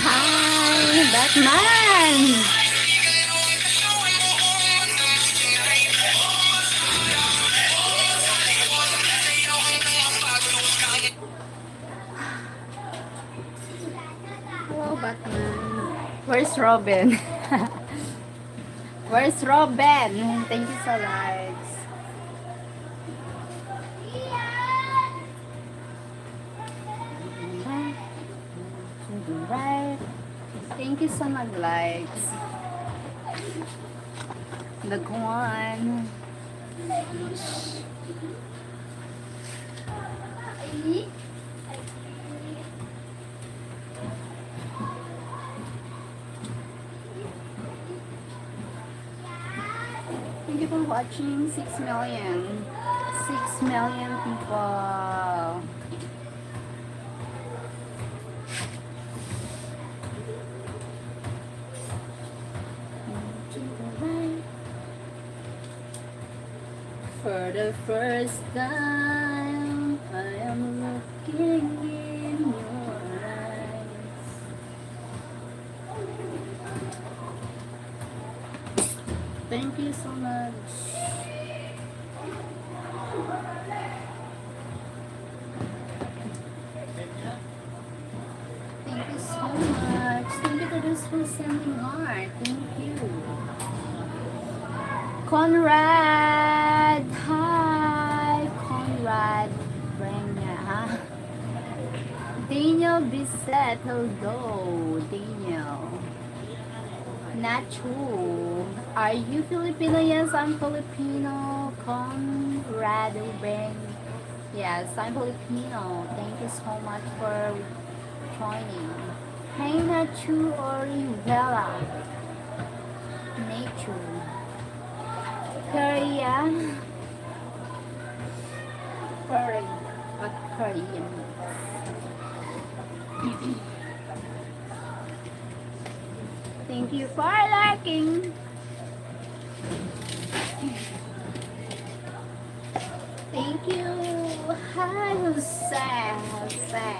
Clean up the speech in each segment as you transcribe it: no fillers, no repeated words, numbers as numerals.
Hi, Batman! Hello, Batman. Where's Robin? Where's Robin? Thank you so much. Right. Thank you so much, likes. Nagkuhan. Thank you for watching. 6 million. 6 million people. For the first time, I am looking in your eyes. Thank you so much. Thank you so much. Thank you to those who sending heart. Thank you. Conrad, hi, Conrad, Brenya, huh? Daniel Bissett, hello, Daniel. Nacho, are you Filipino? Yes, I'm Filipino. Conrad Breng, yes, I'm Filipino. Thank you so much for joining. Hey, Nacho Orivela, Nacho. Korea. What Korean? Thank you for liking. Thank you. Hi, Jose. Jose.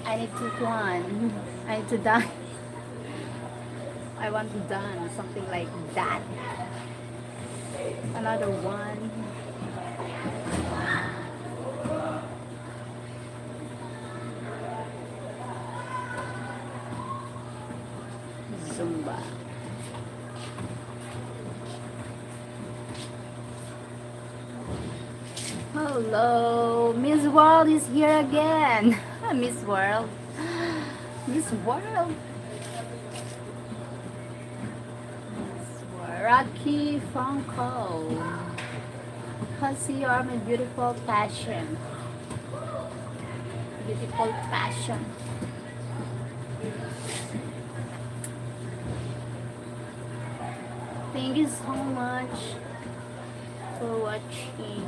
I need to run. I need to dance. I want to dance something like that. Another one. Zumba. Hello, Miss World is here again. Miss World. Miss World. Rocky Franco. Hussy, you are my beautiful passion. Beautiful passion. Thank you so much for watching.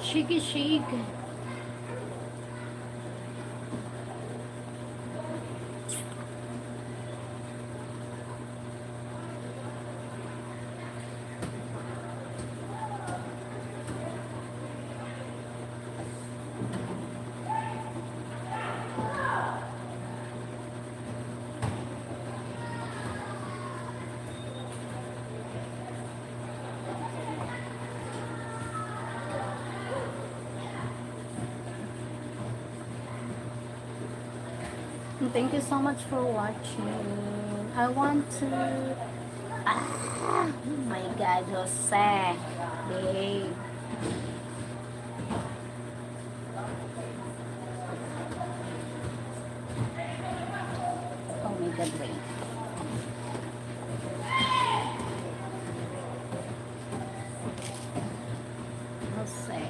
Chic chic. Thank you so much for watching. I want to. Oh my God, Jose. Hey. Oh my God, wait. Jose.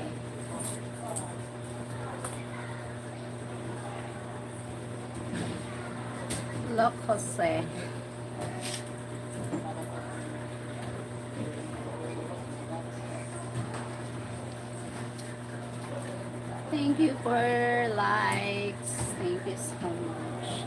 Look, Jose. Thank you for likes. Thank you so much.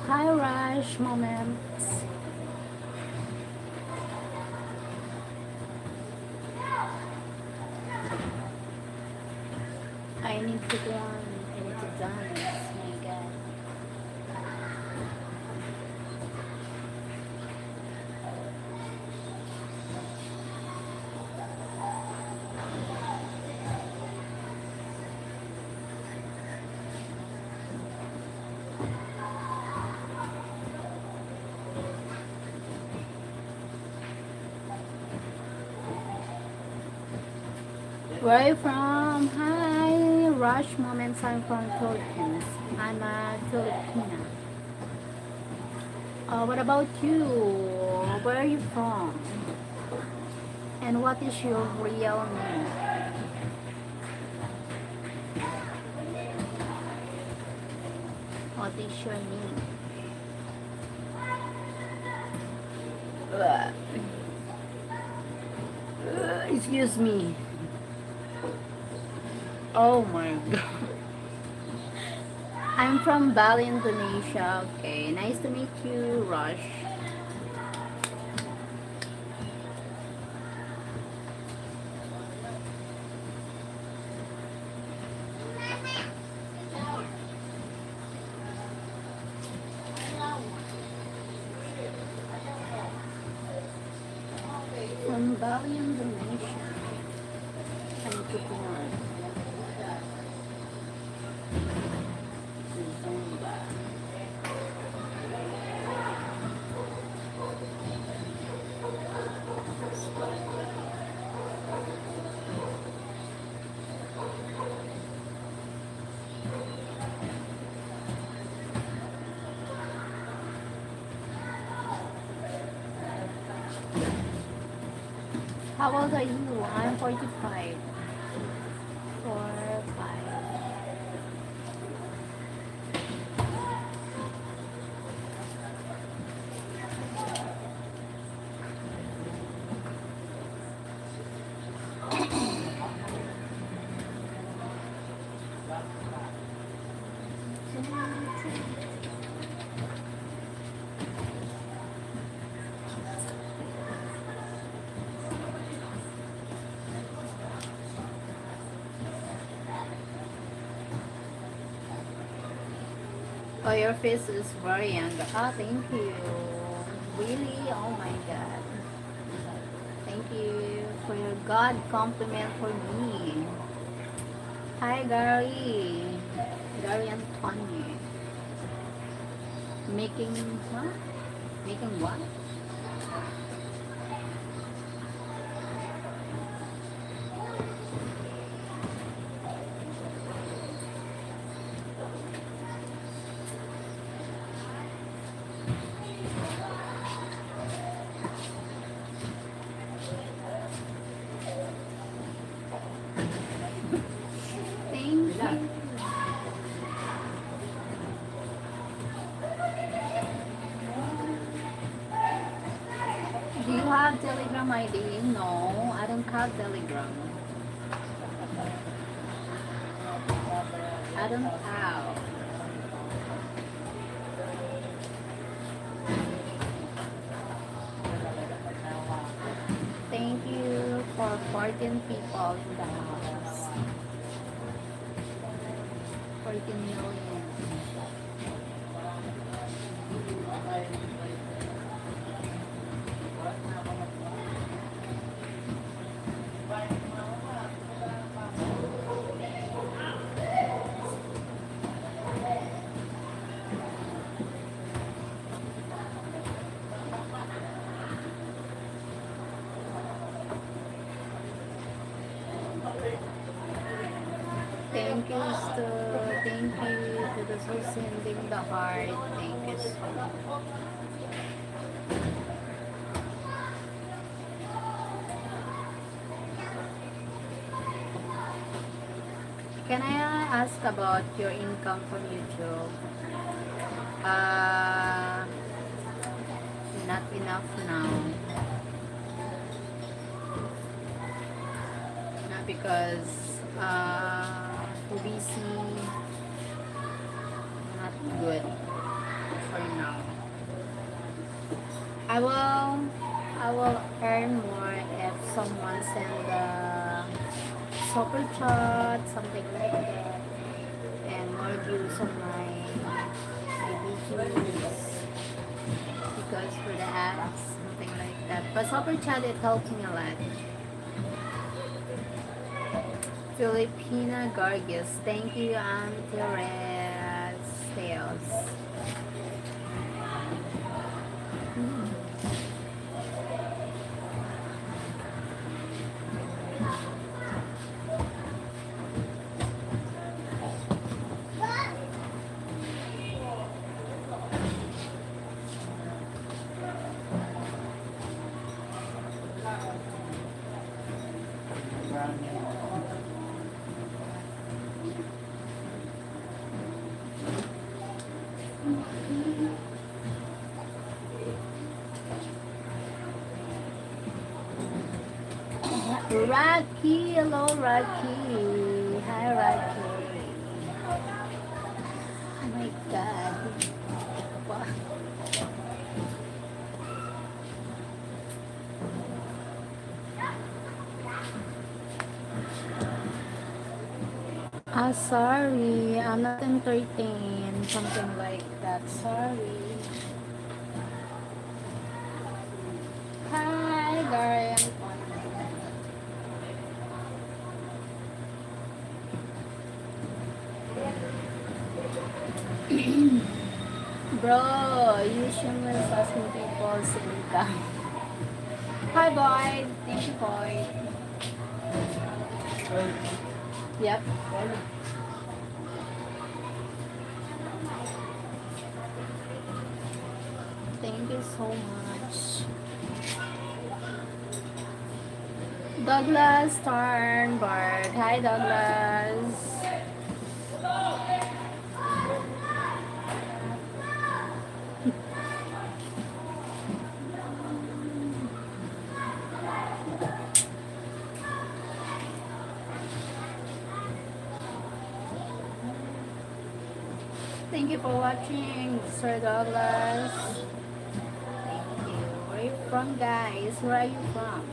Hi, Rush Moments. I need to go on. I need to dance. My God. Where are you from? Hi, Rush Moments. I'm from Philippines. I'm a Filipina. What about you? Where are you from? And what is your real name? What is your name? Ugh. Excuse me. Oh my God. I'm from Bali, Indonesia. Okay, nice to meet you, Rush. From Bali, Indonesia. I'm Kukuan. Zumba. How old are you? I'm 45. 4, 5. Oh, your face is very young. Ah, thank you. Really? Oh my god. Thank you for your God compliment for me. Hi, Gary. Gary Antonio. Making, huh? Making what? Thank you. Do you have Telegram ID? No, I don't have Telegram. I don't have. Thank you for 14 people in the house. 14 million. Thank you, Stu. Thank you to those who sending the heart. Thank you so much. Can I ask about your income from YouTube? Uh, Not enough now. Not because busy, not good for now. I will earn more if someone send a super chat, something like that, and more views on my videos because for the ads, something like that. But super chat it helps me a lot. Filipina Gorgeous, thank you, Antares Sales. Rocky, hello Rocky. Hi Rocky. Oh my god. Wow. Ah, sorry. I'm not entertained. Something like that. Sorry. Hi, Gary. Bro, you shameless asking people's income. Hi, Boyd. Thank you, Boyd. Yep. Thank you so much. Douglas Sternberg. Hi, Douglas. Thank you for watching, Sir Douglas. Thank you. Where are you from, guys? Where are you from?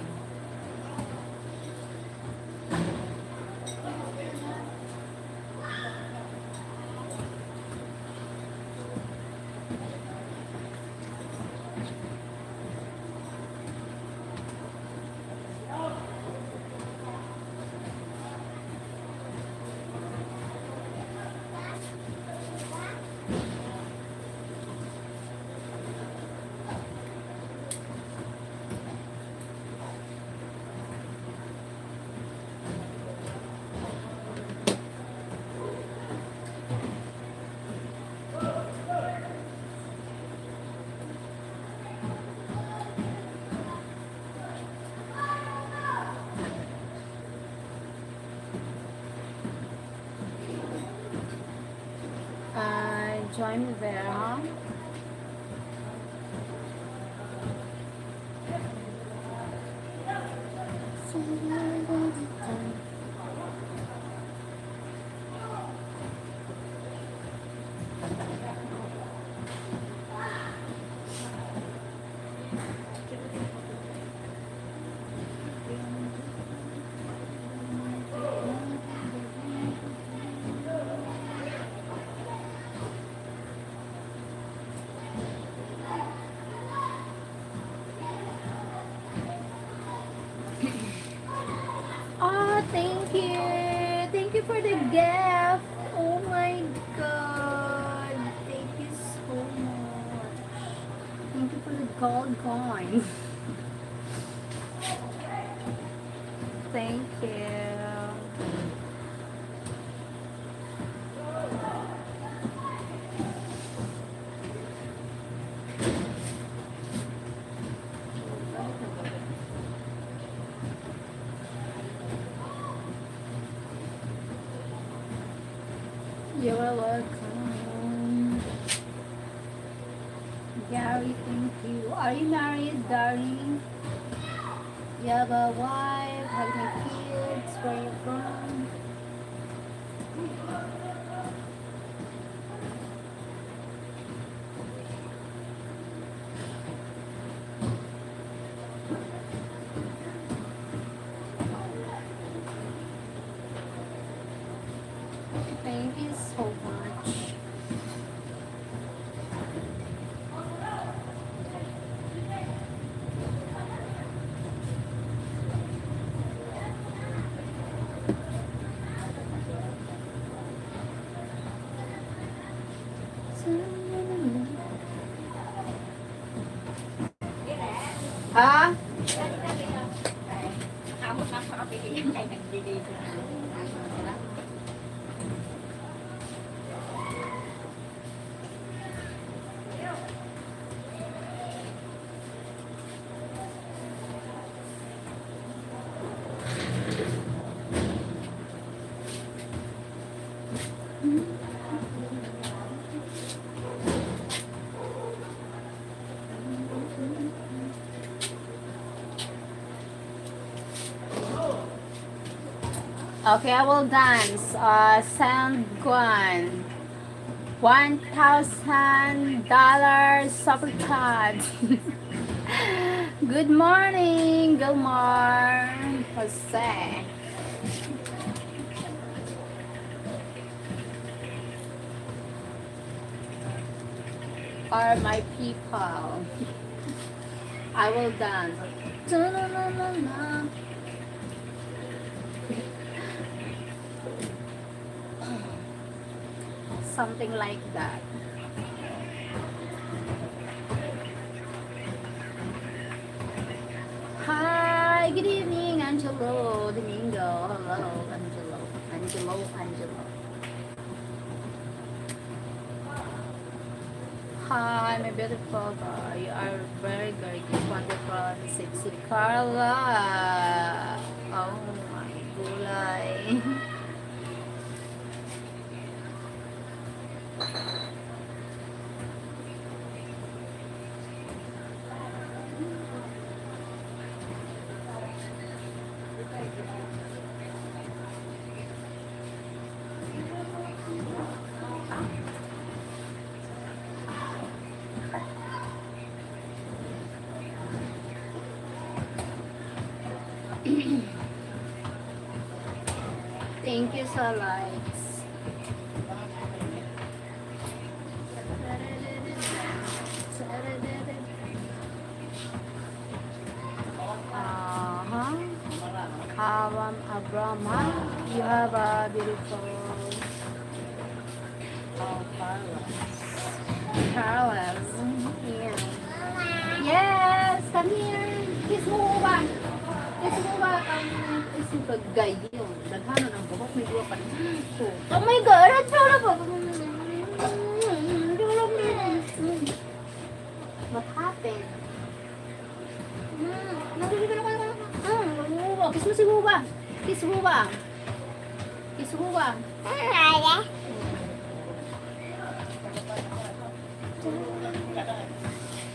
Join me there, huh? Oh, thank you. Thank you for the gift. Oh my god. Thank you so much. Thank you for the gold coin. Thank you. You're welcome. Gary, thank you. Are you married, darling? You have a wife? Have you kids? Where are you from? Thank you so much. Ha? Okay, I will dance. San Juan. $1,000 super chat. Good morning, Gilmore. Jose. Are my people. I will dance. Da-na-na-na-na. Something like that. Hi, good evening, Angelo Domingo. Hello, Angelo. Angelo. Hi, my beautiful boy. You are very gorgeous, wonderful, and sexy, Carla. Thank you sa likes. Haram Abraham, you have a beautiful Carlos. Yeah. Yes, come here. Kiss mo ba? Kiss mo ba? Kiss mo kagay yun. Daghanan ang buhok, may buwa pa. Oh my God, ang tsura ba? What happened? Kiss mo si Buba. Kiss Buba. Kiss Buba.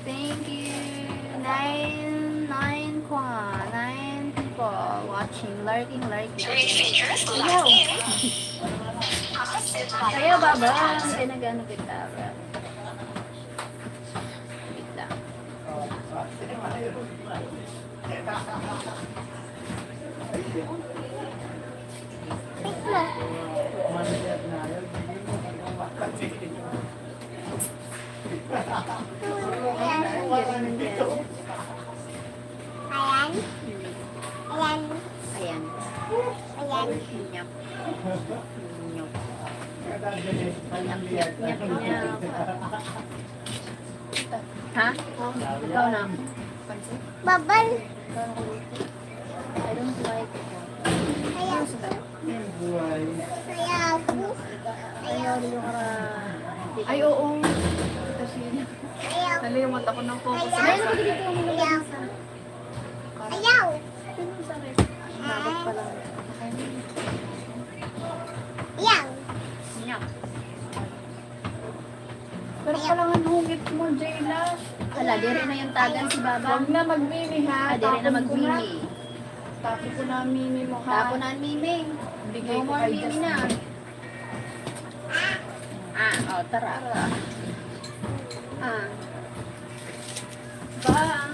Thank you. Nine people watching, lurking. Ayaw. Ayaw ba ba? Pinagano kita ba? Wait lang. Ha? Ikaw na. Babal. I don't like it. Ayaw. Ayaw din yung Ay, oo. Kasi Ayaw. nalimot ako ng focus. Ayaw na dito mo Ayaw. Ayaw. Bakit pa lang? Ayaw. Pero pala nga hungit mo, Jayla. Wala, dire na yung tagan si Baba. Huwag na magmimi ha. Dire na Tapon ko magmimi. Tapos ko na mimi mo ha. Tapo na ang mimi. Bigay No ko more kay mimi Justin. na. Tara. Bang.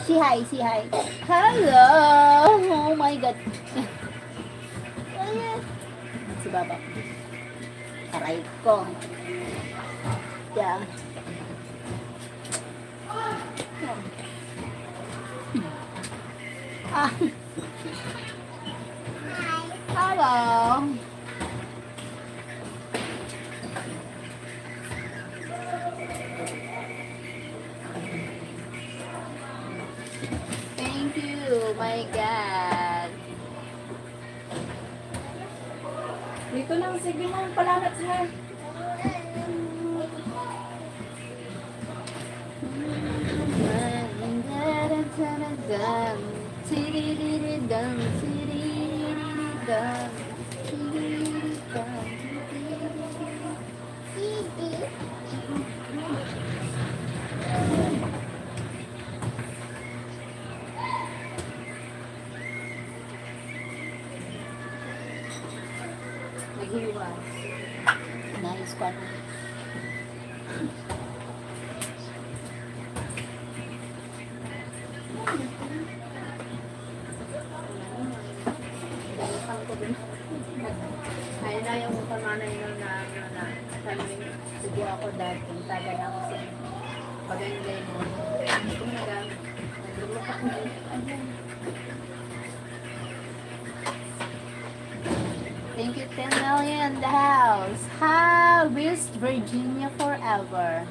Si hi. Hello. Oh my God. Si Baba. Aray ko. Yeah. Hello. Thank you, my God. Dito lang, sige mo, palanat ha. Naghiwas. Nice one. Ay na yung panganay nun na subo ako dati. Taga na ako sa Bagangay mo. Kung naglulupak mo. Thank you, 10 million in the house. Hi, West Virginia forever.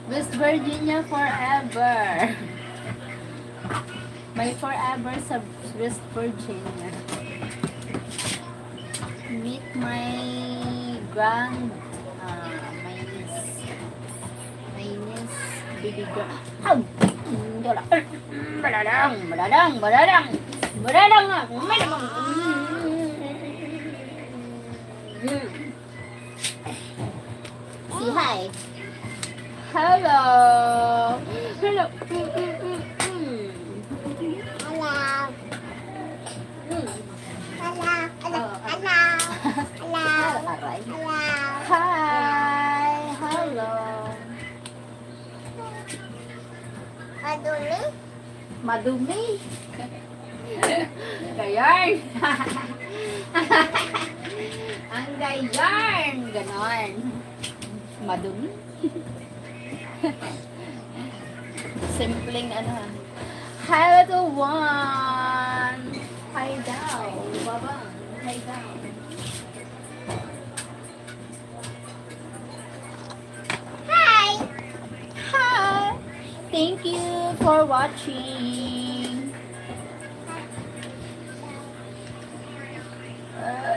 West Virginia forever. May forever sa West Virginia. Meet my my niece. bibigyan. Ham! Baladang, baladang, baladang. Baladang nga. Malamang. Say hi. Hello. Hello. Aray. Hi. Hello. Madumi. Gayon. Ang gayon. Ganon. Madumi. Simpleng ano. Hi little one. Hi daw. Baba. Hi daw. Hi. Thank you for watching.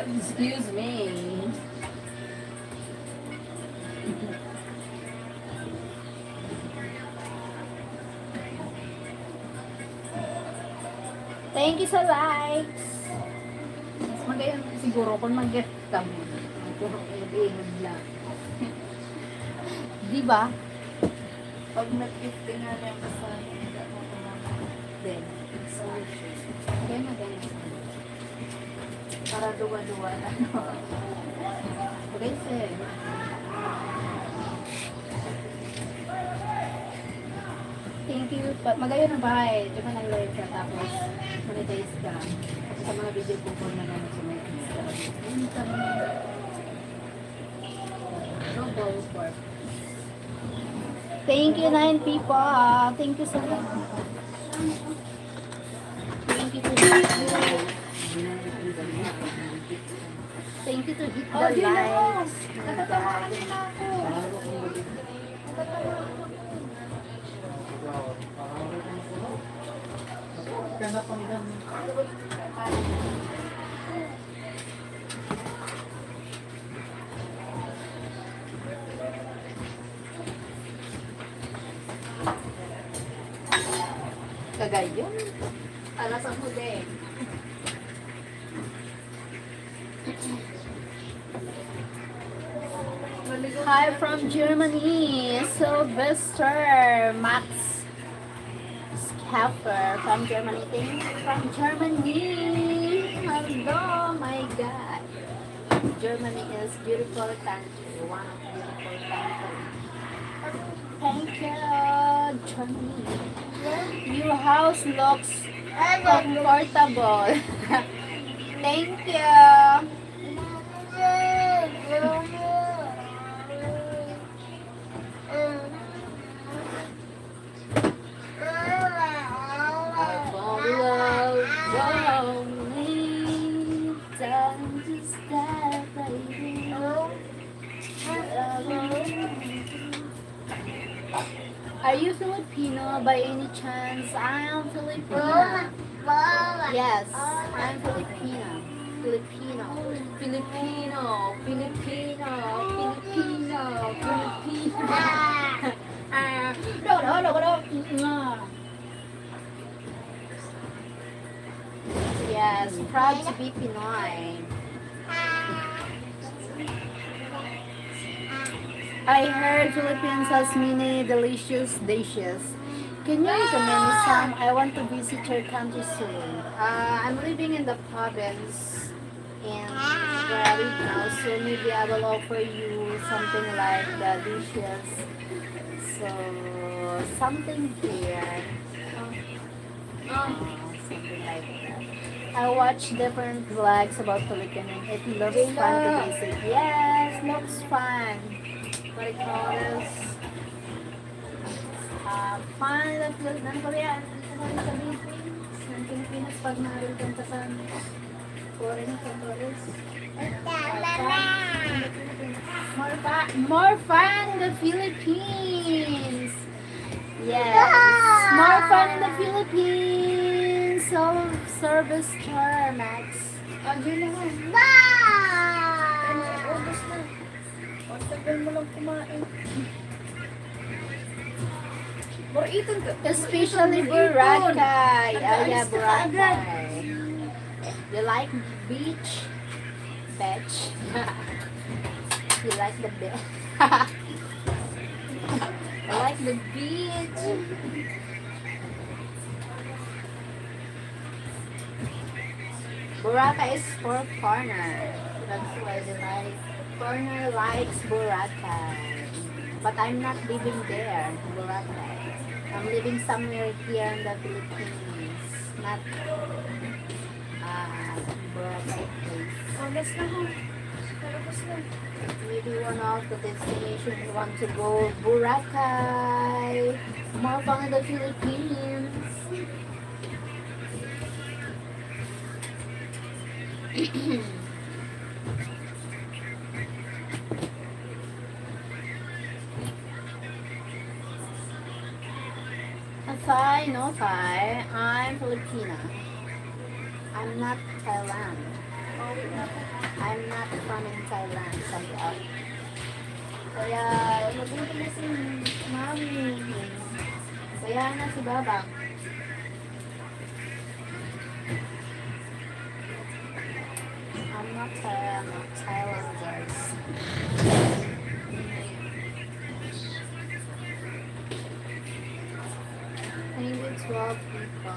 Excuse me. Thank you sa likes. Mas magayon siguro kung mag-get ka mo. Mag-iinod lang. Di ba? Pag nag-gift ka nga lang sa Then, sa worship. kaya maganda sa Para duwa-duwa na. okay, sir. Thank you. Magayon ang bahay. Di ba nag-live ka tapos monetize ka. Sa mga video ko po na naman sa mga no balls for. Thank you, 9 people. Thank you so much. Thank you to Thank you to hit the likes. Natatawakan nila ako. Kagayon. Alas ang huli. Hi from Germany, Sylvester Max Schaffer from Germany. Thanks from Germany. Hello, my God. Germany is beautiful country. One of beautiful country. Thank you, Germany. Your house looks comfortable. Thank you. Are you Filipino by any chance? I am Filipina. Yes, I'm Filipina. Filipino. Filipino. Filipino. Filipino. Filipino. No. Yes, proud to be Pinoy. I heard Philippines has many delicious dishes. Can you recommend me some? I want to visit your country soon. I'm living in the province and where I live now, so maybe I will offer you something like the dishes. So, something here. Something like that. I watch different vlogs about Philippines. It looks fun to visit. Yes, looks fun. What do you call this? Fun of ng Korean. Ano sa Philippines? Ng Pilipinas pag naroon ka sa foreign countries. More fun in the Philippines. Yes. More fun in the Philippines. Service tour, Max. Yun naman. August na. O, tagal mo lang kumain. Buriton ka. Especially Buriton. Boracay. Ah, yeah, Nag-aalis ka kaagad. Boracay. You like beach? Beach? You like the beach? I like the beach. Boracay is for foreigner. That's why they like. Foreigner likes Boracay. But I'm not living there, Boracay. I'm living somewhere here in the Philippines. Not Boracay place. August na ho. August na. Maybe one of the destination you want to go Boracay. More fun in the Philippines. Thai, no Thai. I'm Filipina. I'm not Thailand. I'm not from in Thailand. Somehow. Kaya, mabuti na si Mami. Kaya na si Baba. I'm not Thailanders. Thank you, 12 people.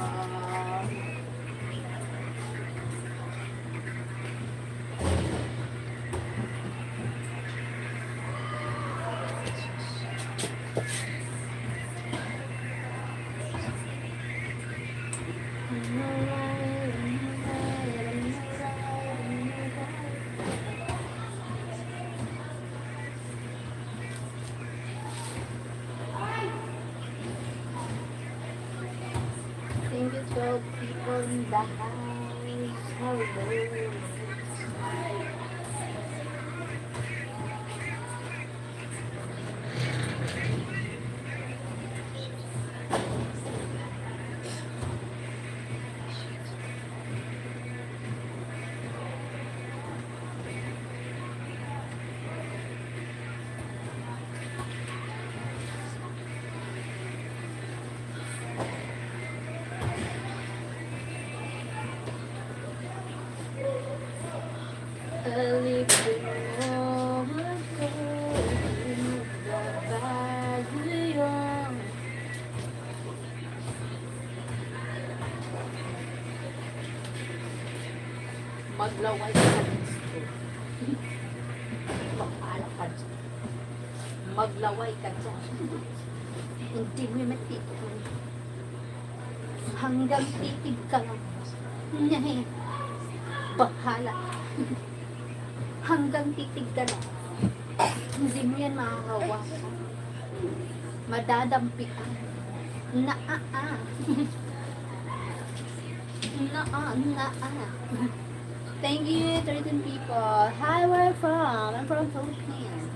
Thank you, 12 people in the house. Hello. Maglaway ka sa gusto. Bahala ka dyan. Maglaway ka dyan. Hindi mo matitigil. Hanggang titig ka lang. Bahala. Hanggang titig ka lang. Hindi mo yan makakawasan. Madadampian. Naa. Naa. Thank you, 13 people. Hi, where are you from? I'm from Philippines.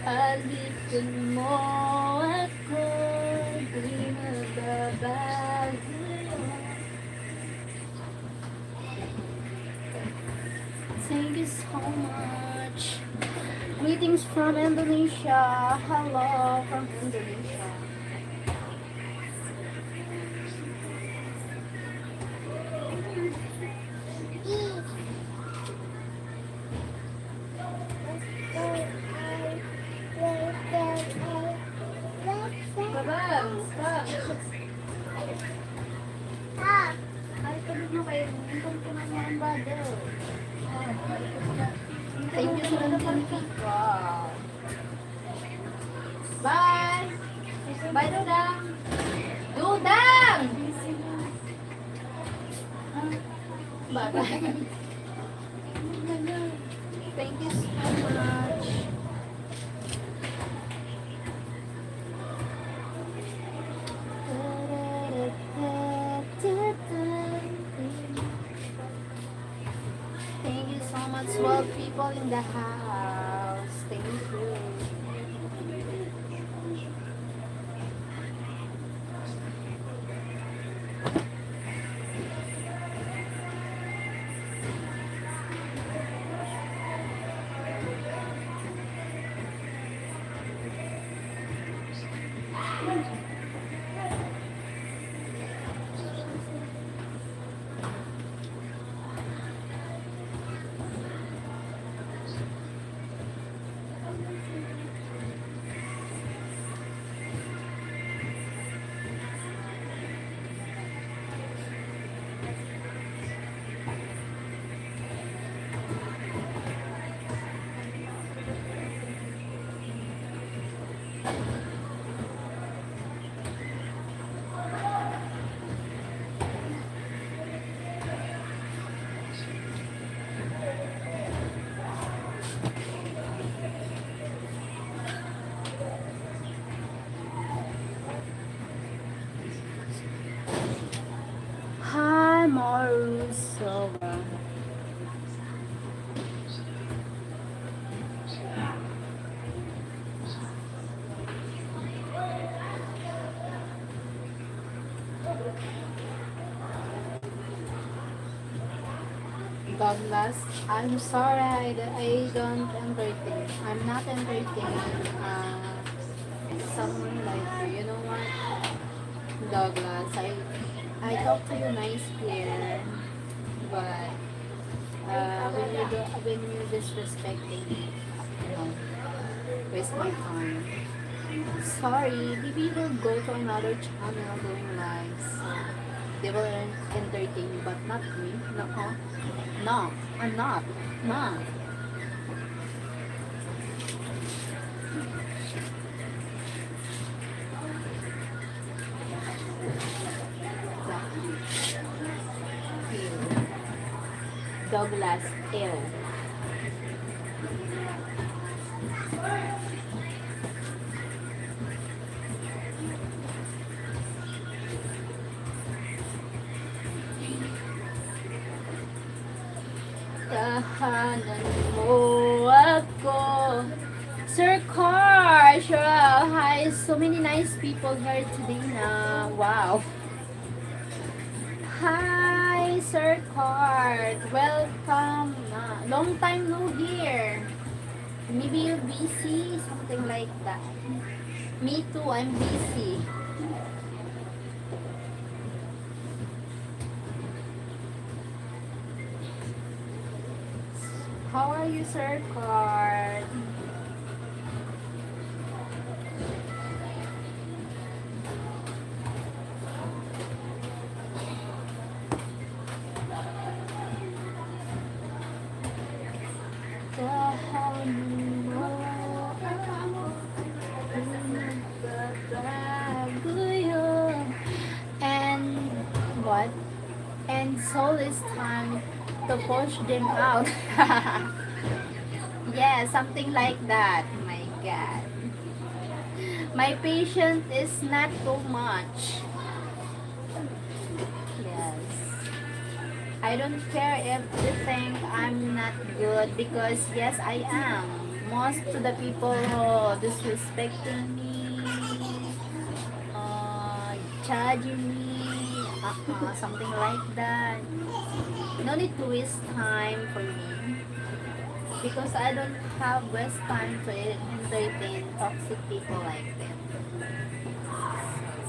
Alisin mo ako, di mababago. Thank you so much. Greetings from Indonesia. Hello from Indonesia. Babang, stop. Ay, tulog mo kayo. Hintong ko na mga brother. Thank you so much. Wow. Bye. Bye, Dudang. Dudang! Bye-bye. Thank you so much. Thank you so much, 12 people in the house. Thank you. Douglas, I'm sorry, I don't entertain. I'm not entertaining someone like you. You know what, Douglas? I talk to you nice here, but when you disrespecting me, you know, waste my time. Sorry, maybe we'll go to another channel doing live. So they will entertain you, but not me. No, no, I'm not. No. Douglas L. Tahanan mo ako. Sir Car, Sheryl, hi. So many nice people here today na. Wow. Hi, Sir Card. Welcome. Long time no here. Maybe you're busy, something like that. Me too, I'm busy. How are you, Sir Card? And what? And so it's time to push them out. Yeah, something like that. My God. My patience is not too much. Yes. I don't care if they think I'm not good because yes, I am. Most of the people who disrespecting me, judging me, something like that. No need to waste time for me because I don't have waste time to entertain toxic people like them.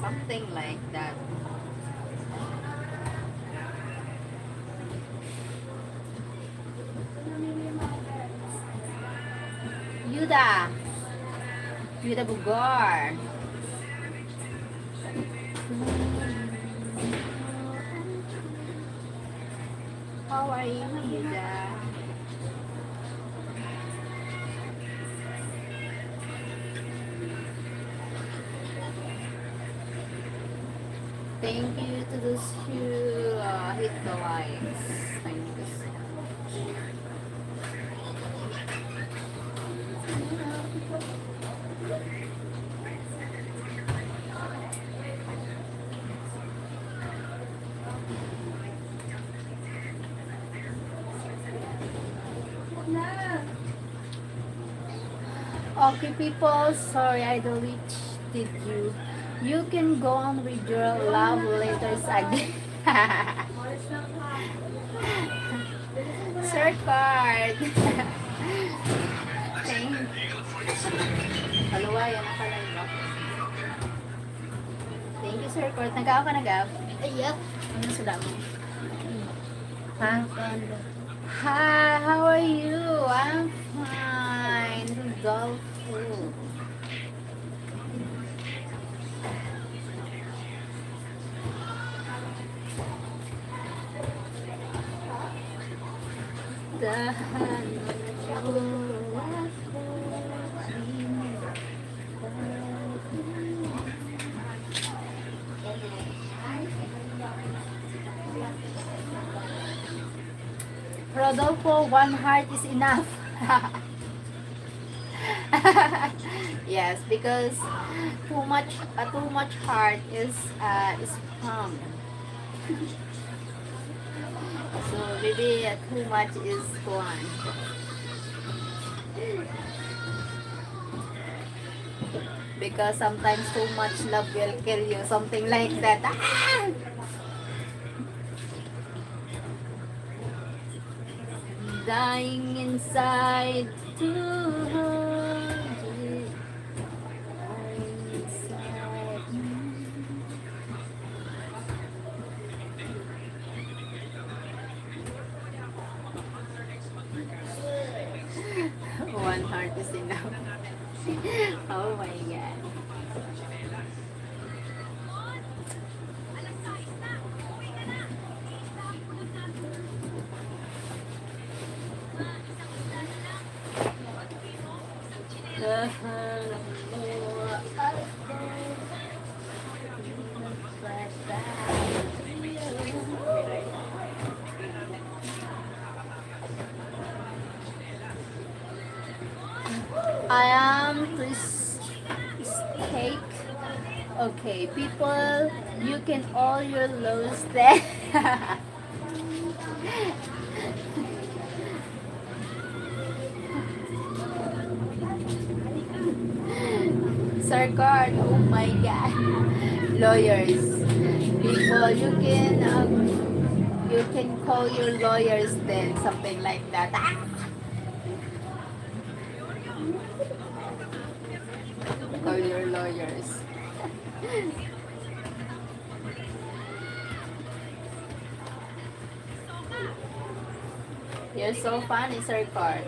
Something like that. Yuda. Yuda Bugor. How are you, Yuda? Thank you to those who hit the likes. Thank you so much. Okay, people, sorry I deleted you. You can go on with your love letters again. Sir Card. Thank you. Kalawa, yan ang pala yun. Thank you, Sir Card. Nag-ako ka nag-up? Ay, yep. Ano sila mo? Ha? Hi, how are you? I'm fine. Dolphin. Dahan mo ako. Rodolfo, one heart is enough. Yes, because too much heart is strong. So maybe too much is one. Because sometimes too much love will kill you, something like that. Ah! dying inside. Dying inside. 1 heart is enough. Oh my god. I am this steak. Okay, people, you can all your lows there. Sarkar, oh my god. Lawyers. People, you can call your lawyers then, something like that. Call your lawyers. You're so funny, Sarkar.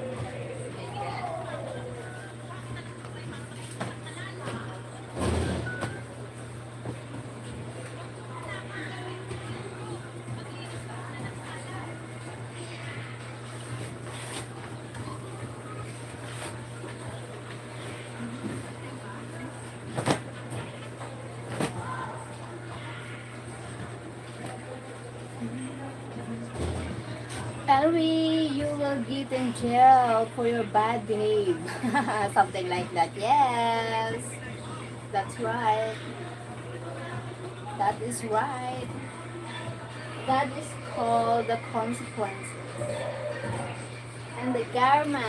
Elwie, you will get in jail for your bad behave. Something like that. Yes. That's right. That is right. That is called the consequences. And the karma.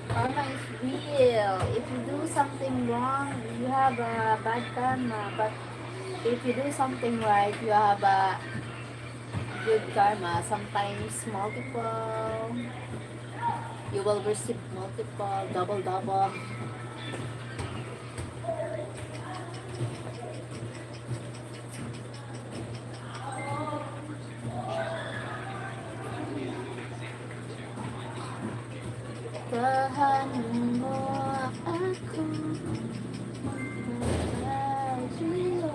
Karma is real. If you do something wrong, you have a bad karma. But if you do something right, you have a good karma. Sometimes multiple. You will receive multiple, double. Tahan mo ako magpapasyo.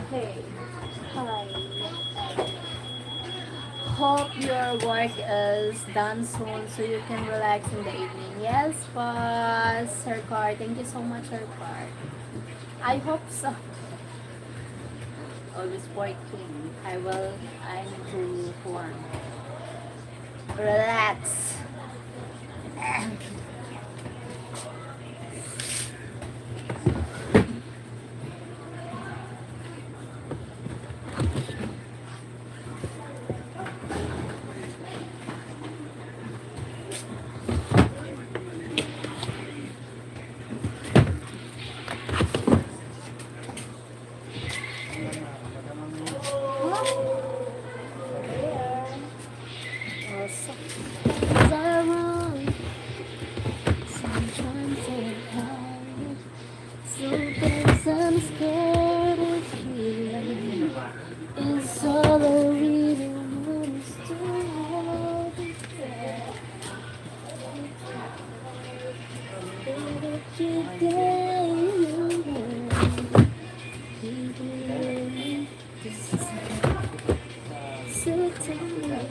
Hey, hi. Hope your work is done soon so you can relax in the evening. Yes, boss. Sarkar, thank you so much, Sarkar. I hope so. Always working. I need to form. Relax. I'm scared of you. It's all I really want is to hold you there. Baby, today you know. This is so tender,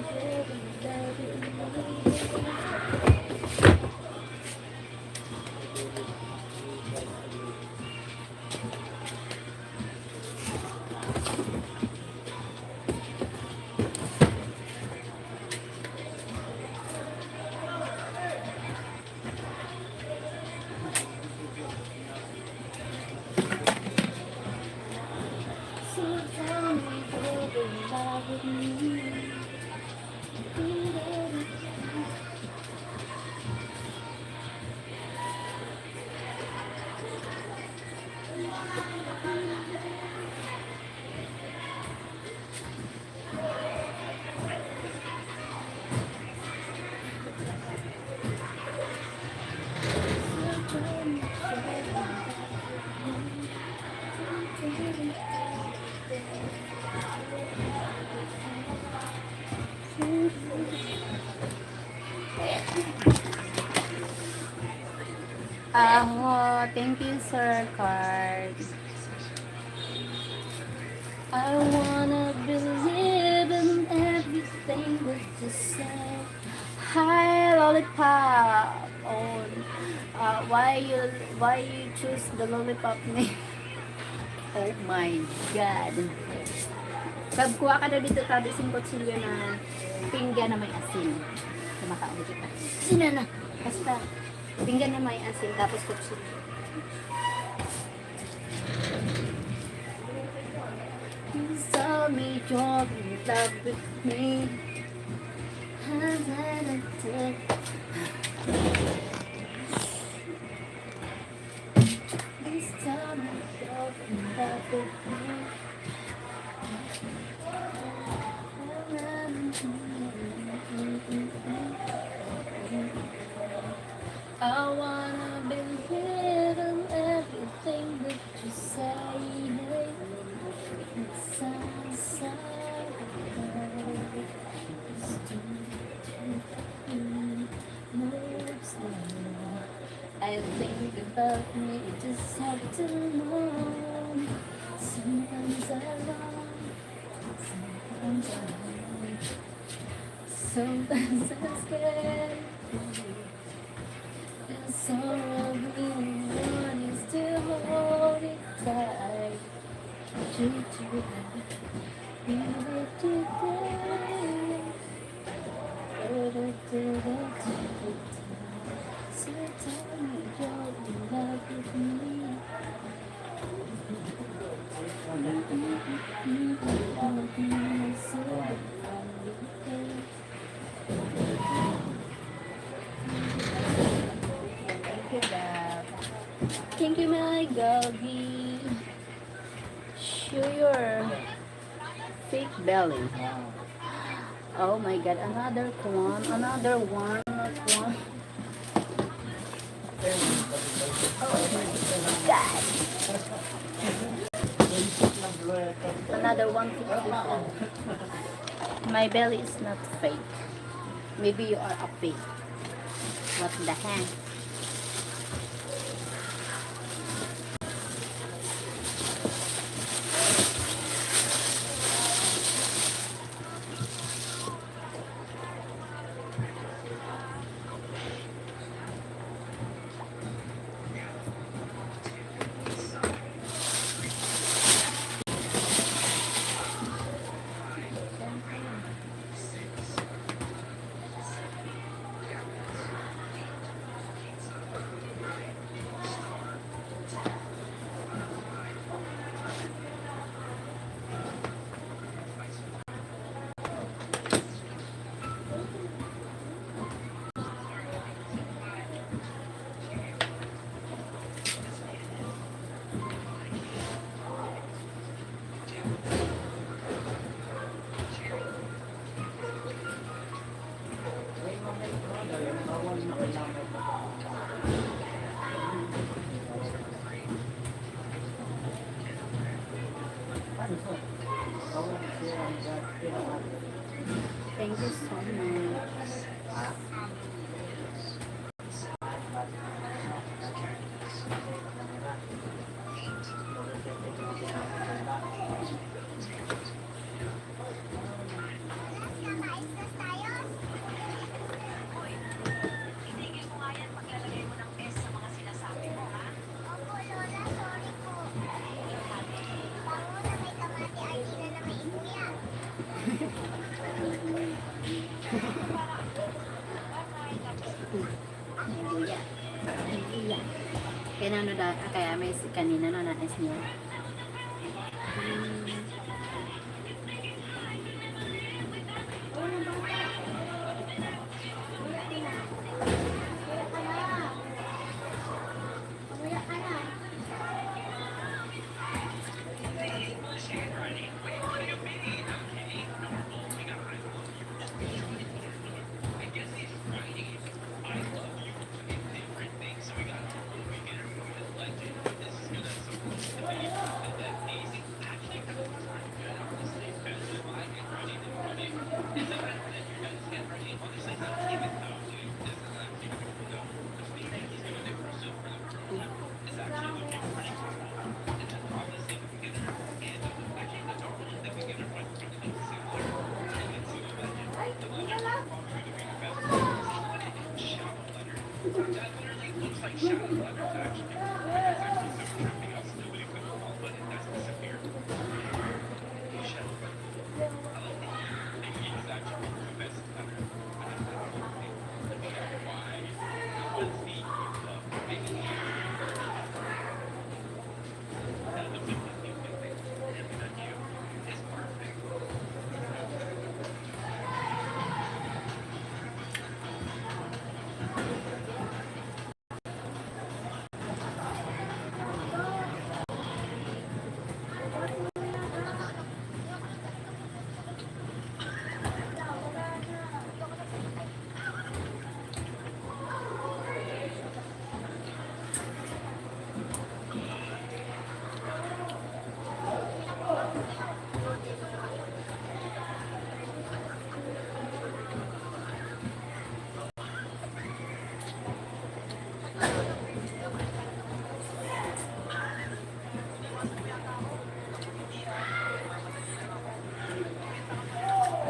Thank you, Sir Card. I wanna believe in everything that you say. Hi, lollipop. Oh, why you choose the lollipop name? Oh my God. Kuha ka daw dito tabi sing kutsilyo na pinggan na may asin. Kumakain kita. Sino na? Basta. Pinggan na may asin tapos kutsilyo. You saw me you're in love with me. This time you're in love with me. I wanna believe in everything that you say. I think about me, you just have to know. Sometimes I love, sometimes I hate, sometimes I'm scared. And so I really want is to hold it tight. Treat you like you were today. So tell me you're in love with me. Thank you, my doggy. Show your fake belly. Oh my God, another one, another one, another one. Oh my God. Another 150. My belly is not fake. Maybe you are a fake. What the heck? Thank you so much. Opo, Lola, sorry po. Bango na may kamati, ay di na may iyan. Hindi yan. Hindi yan. Kaya ano da, kaya may kanina na nais niya.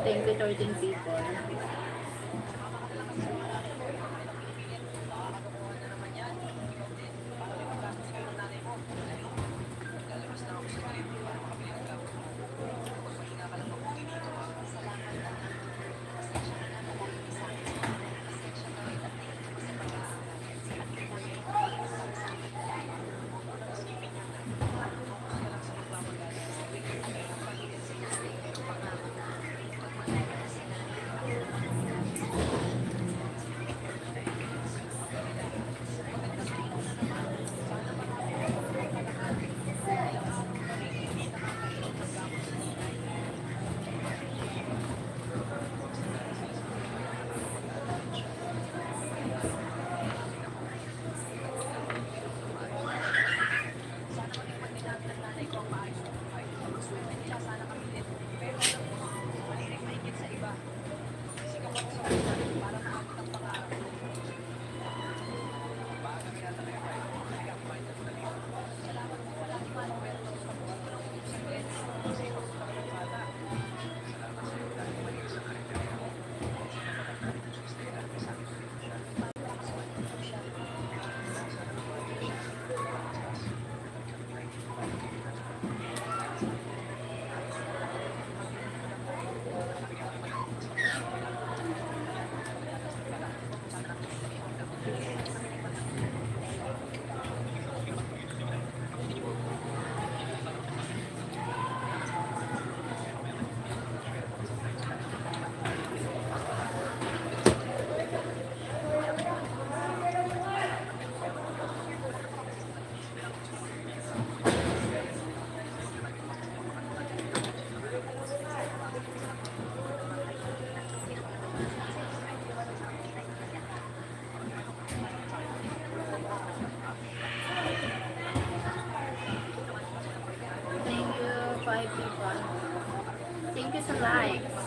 Thank you, 13 people. Thank you, 5 people. Thank you sa likes.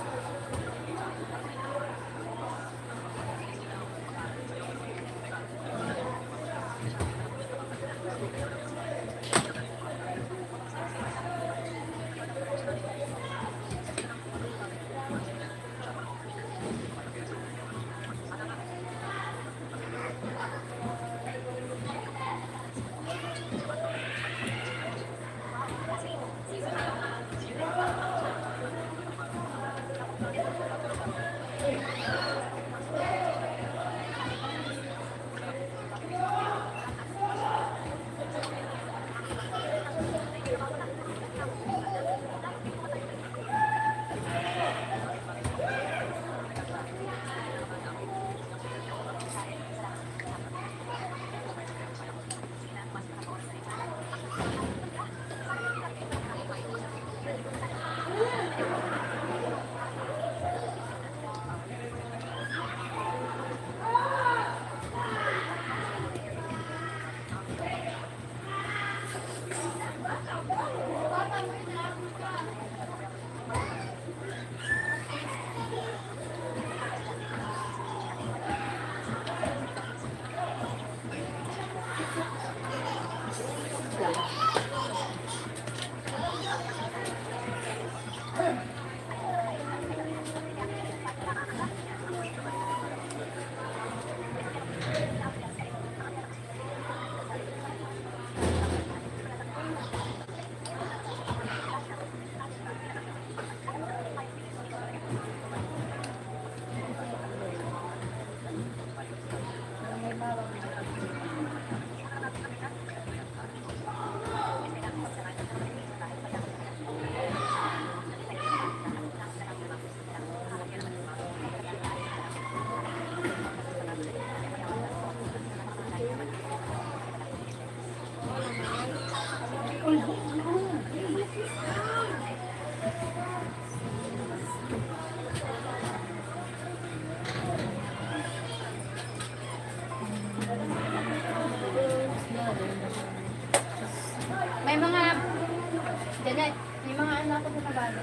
Janet, yung mga anak ko sa bata.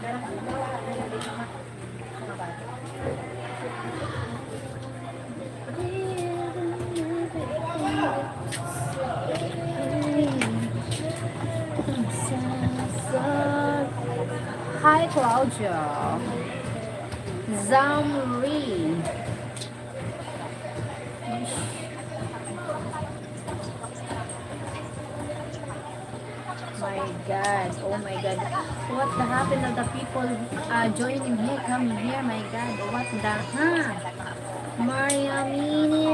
Meron ka na. Mga bata. Hi, Claudia. Zamri. My God. Oh my God. What the happened of the people joining here? Come here, my God. What the Maria Mini.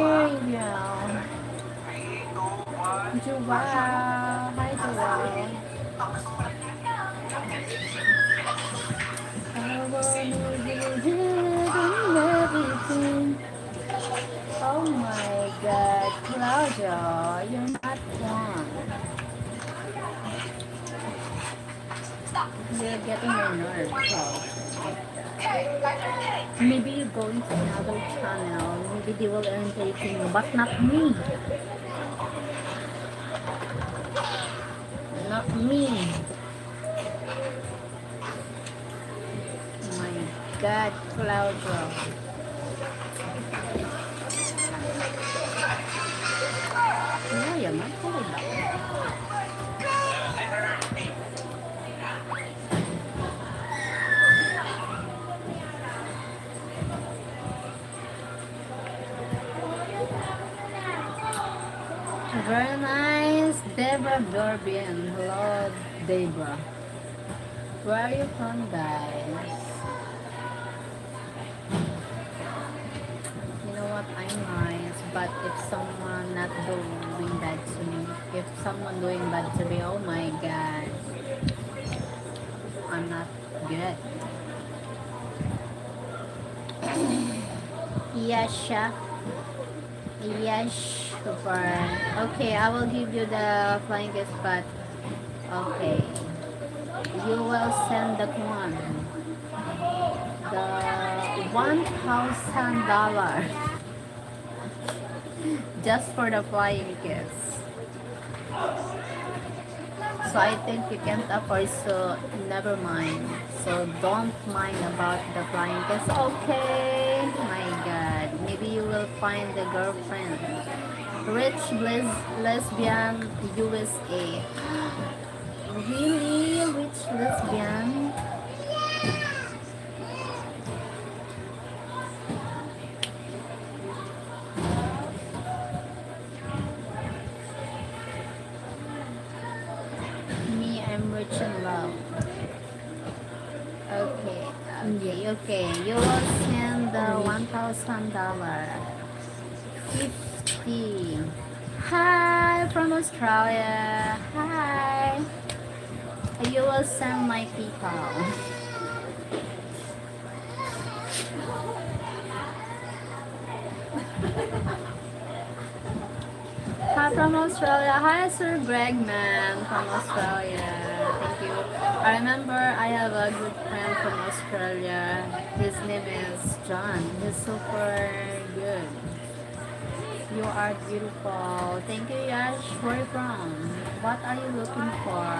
Joelle. Hi, Joelle. I wanna do everything. Oh my God, Claudia, you're not one. You're getting my nerves, Claudia. Maybe you're going to another channel. Maybe they will entertain you, but not me. Not me. My God, Claudia. Iya, man. Sorry lang. Very nice, Deborah Dorbian. Hello, Deborah. Where are you from, guys? You know what? I'm nice, but if someone not doing bad to me, if someone doing bad to me, oh my God, I'm not good. Yasha. Yes, super. Okay, I will give you the flying kiss, but okay, you will send the one, the $1,000 just for the flying kiss. So I think you can't afford, so never mind. So don't mind about the flying kiss. Okay, my God, maybe you will find a girlfriend. Rich lesbian USA. Really, rich lesbian? Me, I'm rich in love. Okay, okay. You will send the $1,000. 50. Hi from Australia. Hi. You will send my PayPal. Hi from Australia. Hi, Sir Greg, man, from Australia. Thank you. I remember I have a good friend from Australia. His name is John. He's super good. You are beautiful. Thank you, Yash. Where are you from? What are you looking for?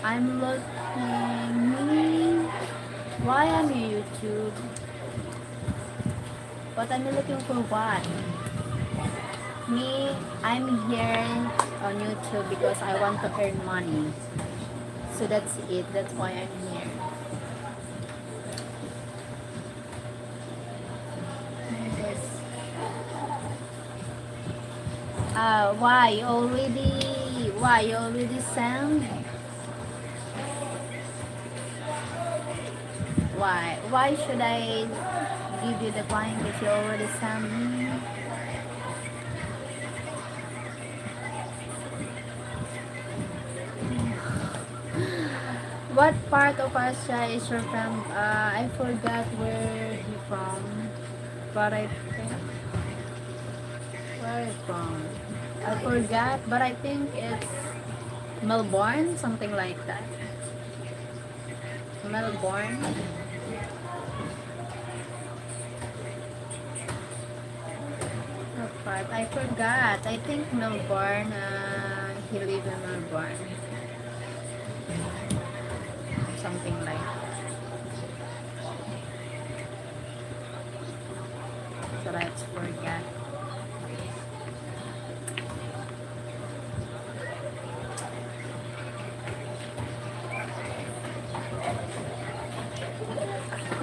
I'm looking. Me? Why am you YouTube? But I'm looking for what? Me, I'm here on YouTube because I want to earn money. So that's it. That's why I'm here. Yes. Why you already? Why you already sent? Why? Why should I give you the flying if you already sent me? What part of Asia is your from? I forgot where he from, but I think where he from. I forgot, but I think it's Melbourne, something like that. Melbourne. What part? I forgot. I think Melbourne. He live in Melbourne. something like. So let's forget.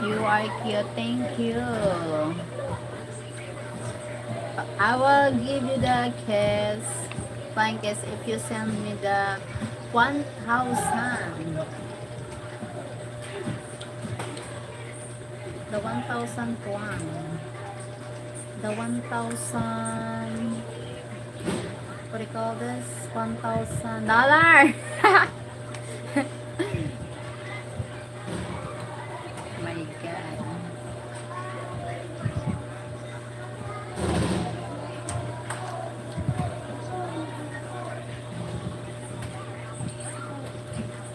You are cute, thank you. I will give you the kiss, flying kiss, if you send me the 1,000. The 1,000 yuan. The 1,000, what do you call this? $1,000. My God.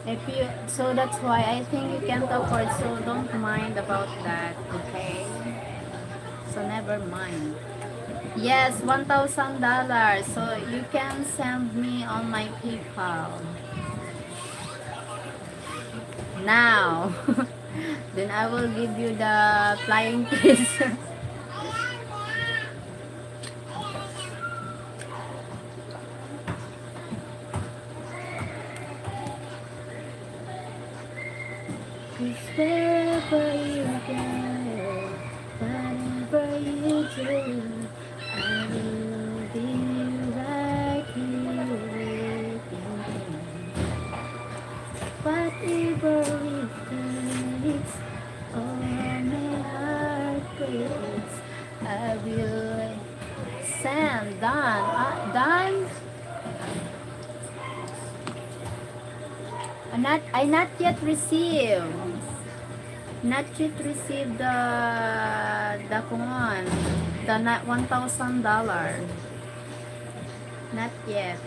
If you, so that's why I think you can't afford, so don't mind about that, okay? So never mind. Yes, $1,000. So you can send me on my PayPal now. Then I will give you the flying kiss. Cause wherever you go, whatever you do, I will be right here with you. Whatever it takes, oh my heart breaks, I will send. Done. Done. I not yet received. Not yet received the one, the $1,000. Not yet.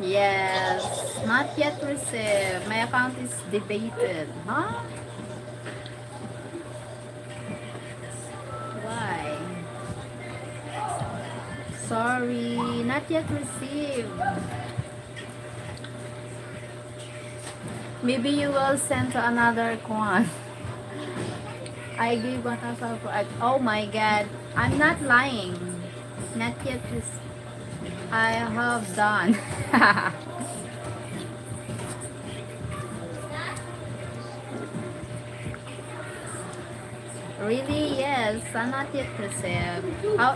Yes, not yet received. My account is debated. Huh? Why? Sorry, not yet received. Maybe you will send to another one. I gave 1,000 for. Oh my God, I'm not lying. Not yet received. I have done. Really? Yes, I'm not yet received.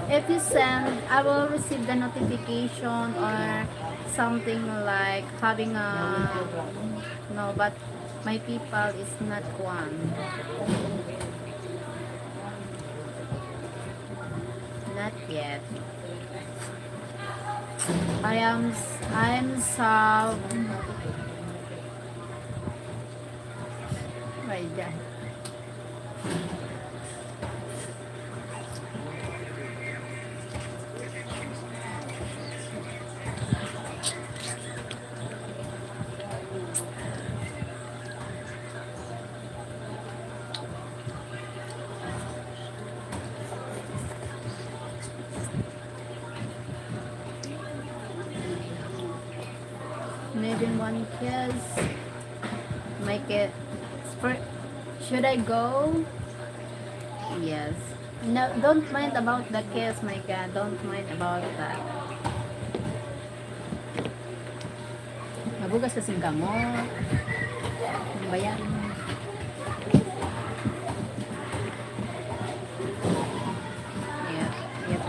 If you send, I will receive the notification or something like having a, no, but my PayPal is not one. Not yet. I'm so, my God. Maybe one kiss. Make it. Should I go? Yes. No, don't mind about the kiss, my God. Don't mind about that. Mabugas kasing gamot. Ano ba yan? Yep, yep.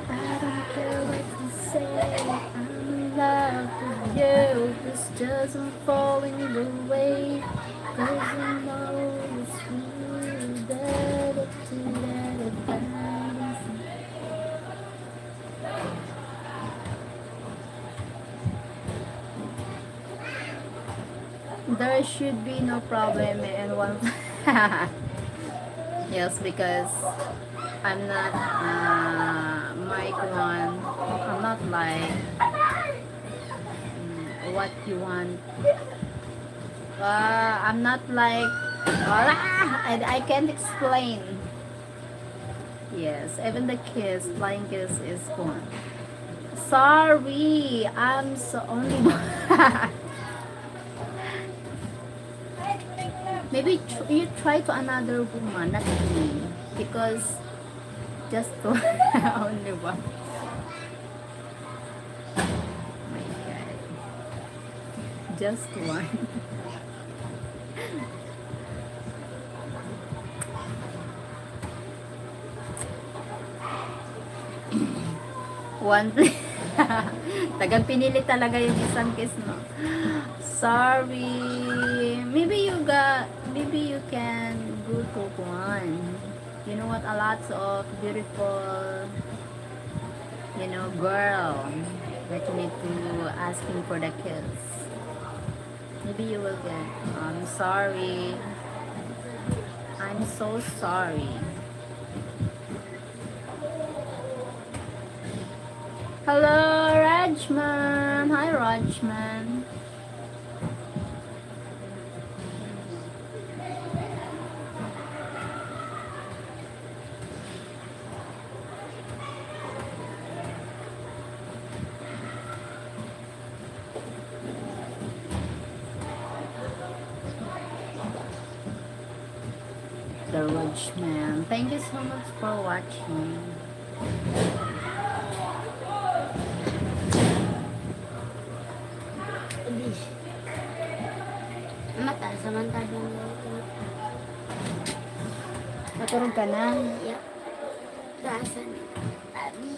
I don't care what you say. I'm in love with you. This doesn't fall in the way. 'Cause you know it's true that it's that advice. There should be no problem in one. Yes, because I'm not mic one. I'm not like what you want. I'm not like. I can't explain. Yes, even the kiss, flying kiss is fun. Sorry, I'm so only. Maybe you try to another woman, not me, because just to only one. My God, just one. One. Tagang pinili talaga yung isang kiss, no? Sorry. Maybe you can go to one. You know what? A lot of beautiful, girl that you need to asking for the kiss. Maybe you will get. I'm sorry. I'm so sorry. Hello, Rajman. Hi, Rajman. The Rajman. Thank you so much for watching. Mataas naman tayo. Natulog ka na? Yeah. Taasan. Abi.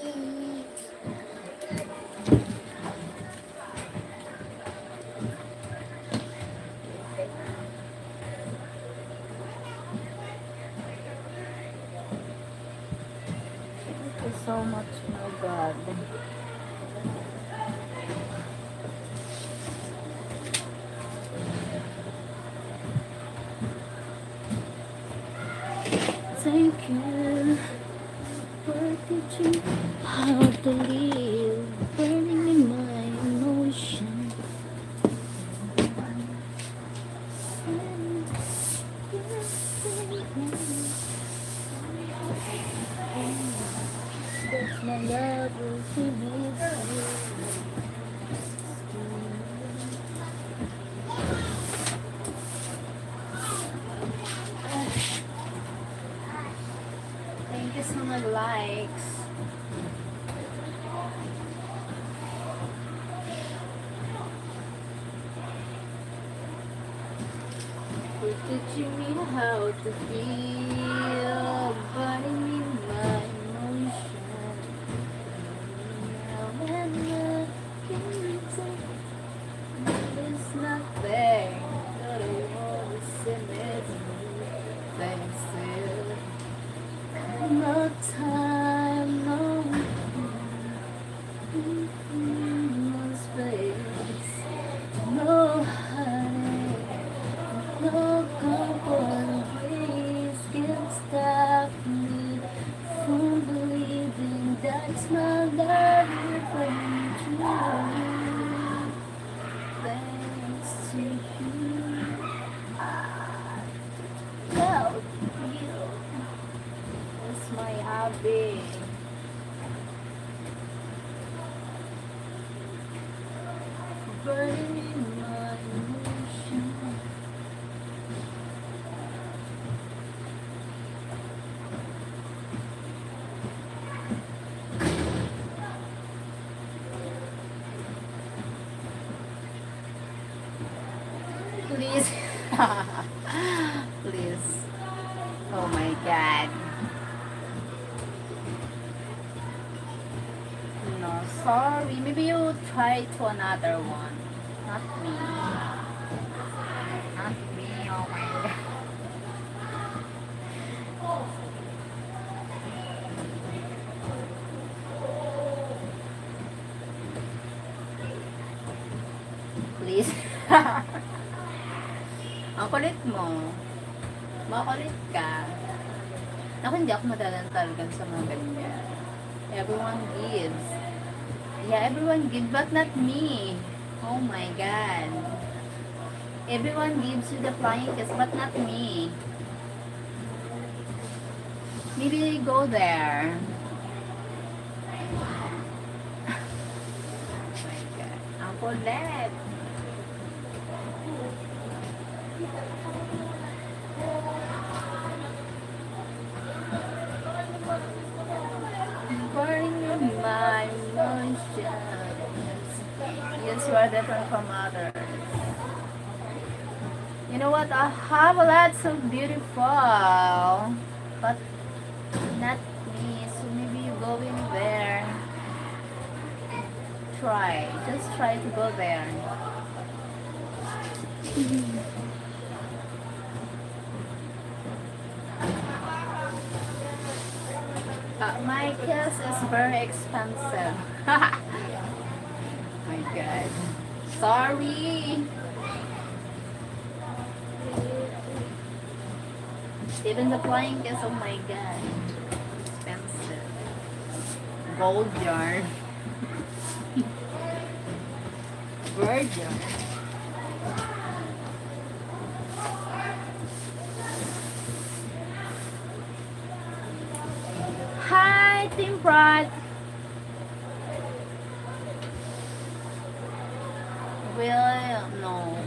Thank you so much, my God. Thank you for teaching how to live, burning in my emotion. That's my love will be with you. Thank you so much, likes. For teaching me how to feel, burning in my emotion. Now and looking there's nothing that I want to say. Thanks to no time, no space, no honey, no couple breeze can stop me from believing that's my love from true. Thanks to you. Without you, that's my hobby. Burning in my emotion. Please. Please. Oh my God. No, sorry. Maybe you try to another one. Not me. Not me. Oh my God. Please. Ang kulit mo. Makulit ka. Ako hindi ako madalantalgan sa mga ganyan. Everyone gives. Yeah, everyone gives, but not me. Oh my God. Everyone gives you the flying kiss, but not me. Maybe go there. Oh my God. Ang kulit. Burning my emotions. Yes, you are different from others. You know what? I have a lot so beautiful, but not me. So maybe you go in there. Try. Just try to go there. My kiss is very expensive. My God. Sorry. Even the flying kiss, oh my God. Expensive. Gold yarn. Virgin. Hi, Team Prod. Will no.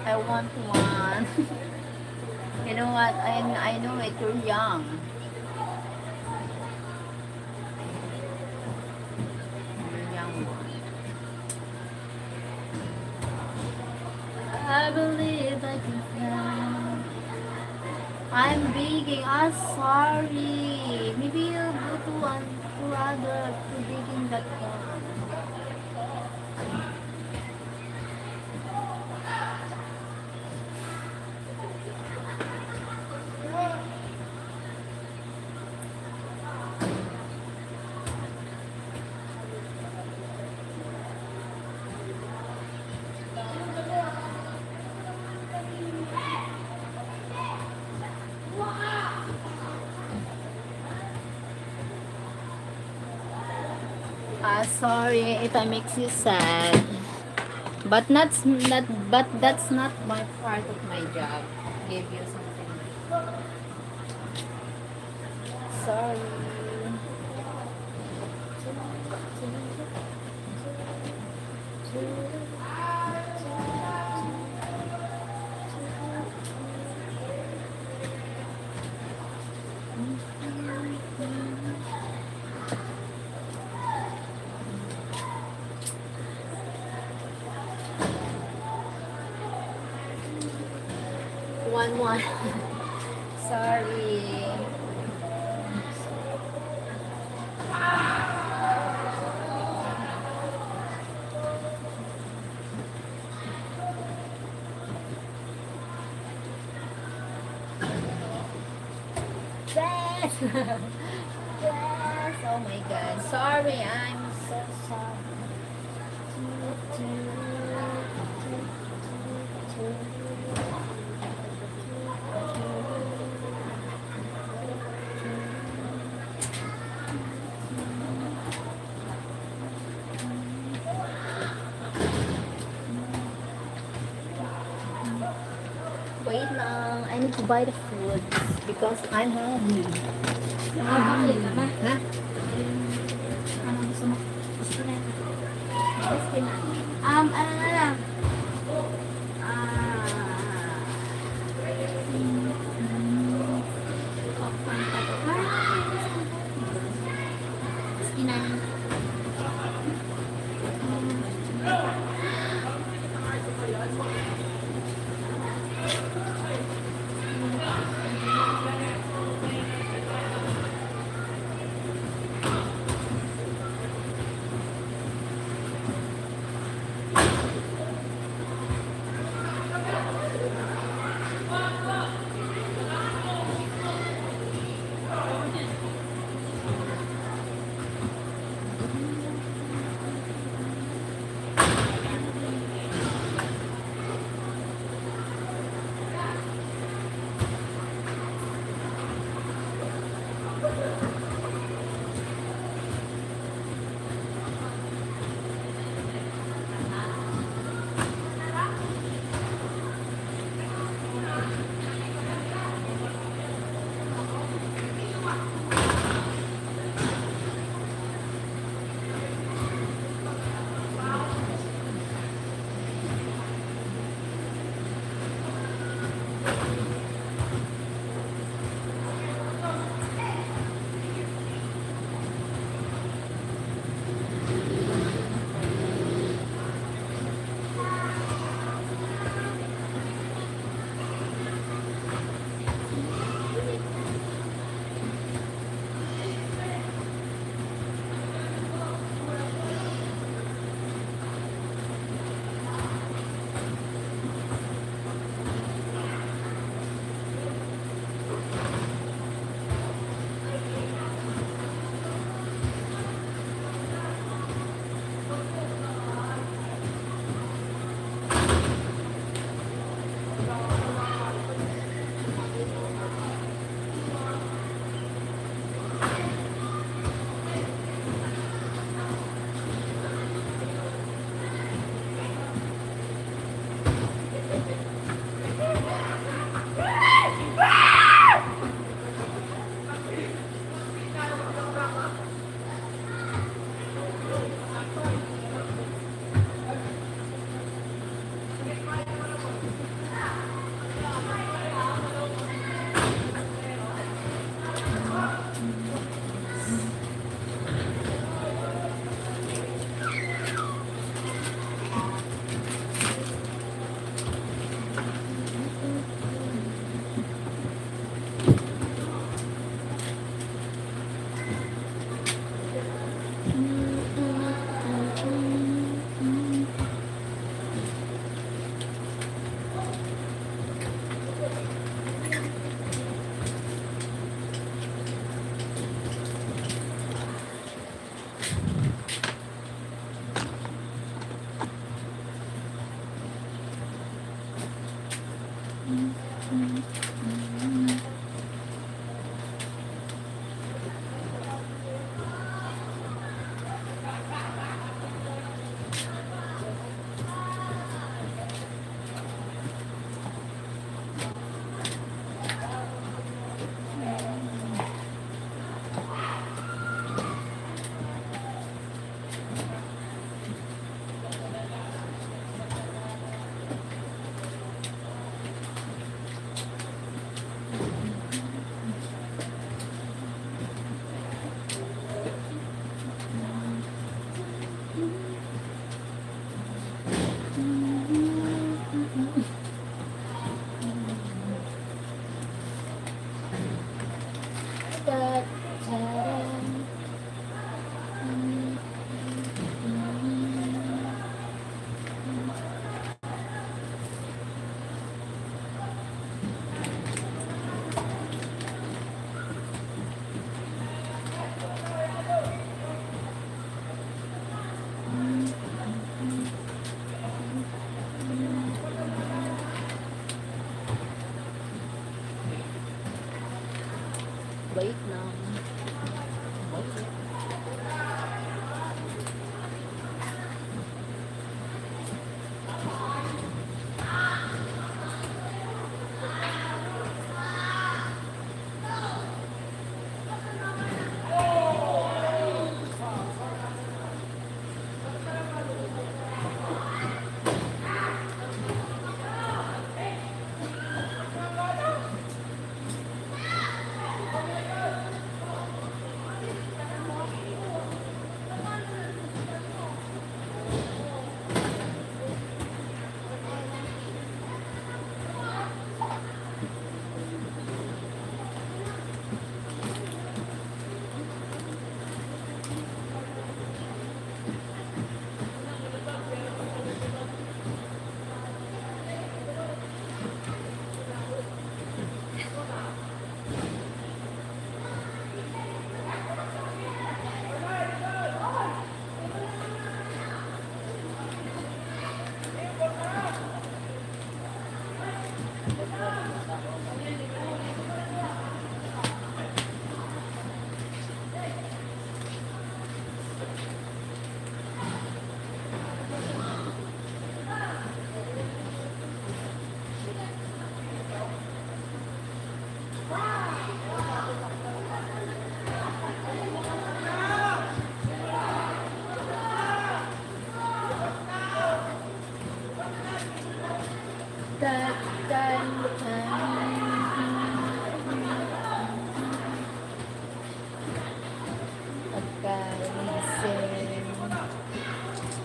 I want one. You know what? I know it. You're young. You're young. I believe I can fly. I'm begging. I'm sorry. Maybe you go to one to other to begging that one. Sorry if I makes you sad, but that's not my part of my job. Give you something. Sorry. One. Sorry. Yes. Yes. Oh my God. Sorry. I'm so sorry. Wait lang. I need to buy the food because I'm hungry. Bakit ka na? Ha? Ano gusto mo? Gusto na. Yes, kailangan. Ano na lang? Inan. Wait lang.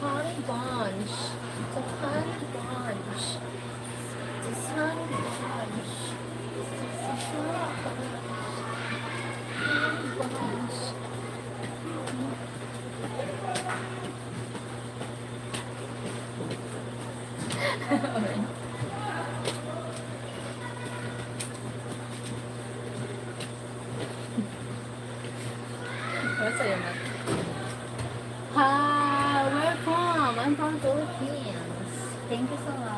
Honey bunch. It's a honey bunch. It's a honey bunch. It's a honey bunch. Honey bunch. Masaya na. Hi, where from? I'm from Philippines. Thank you so much.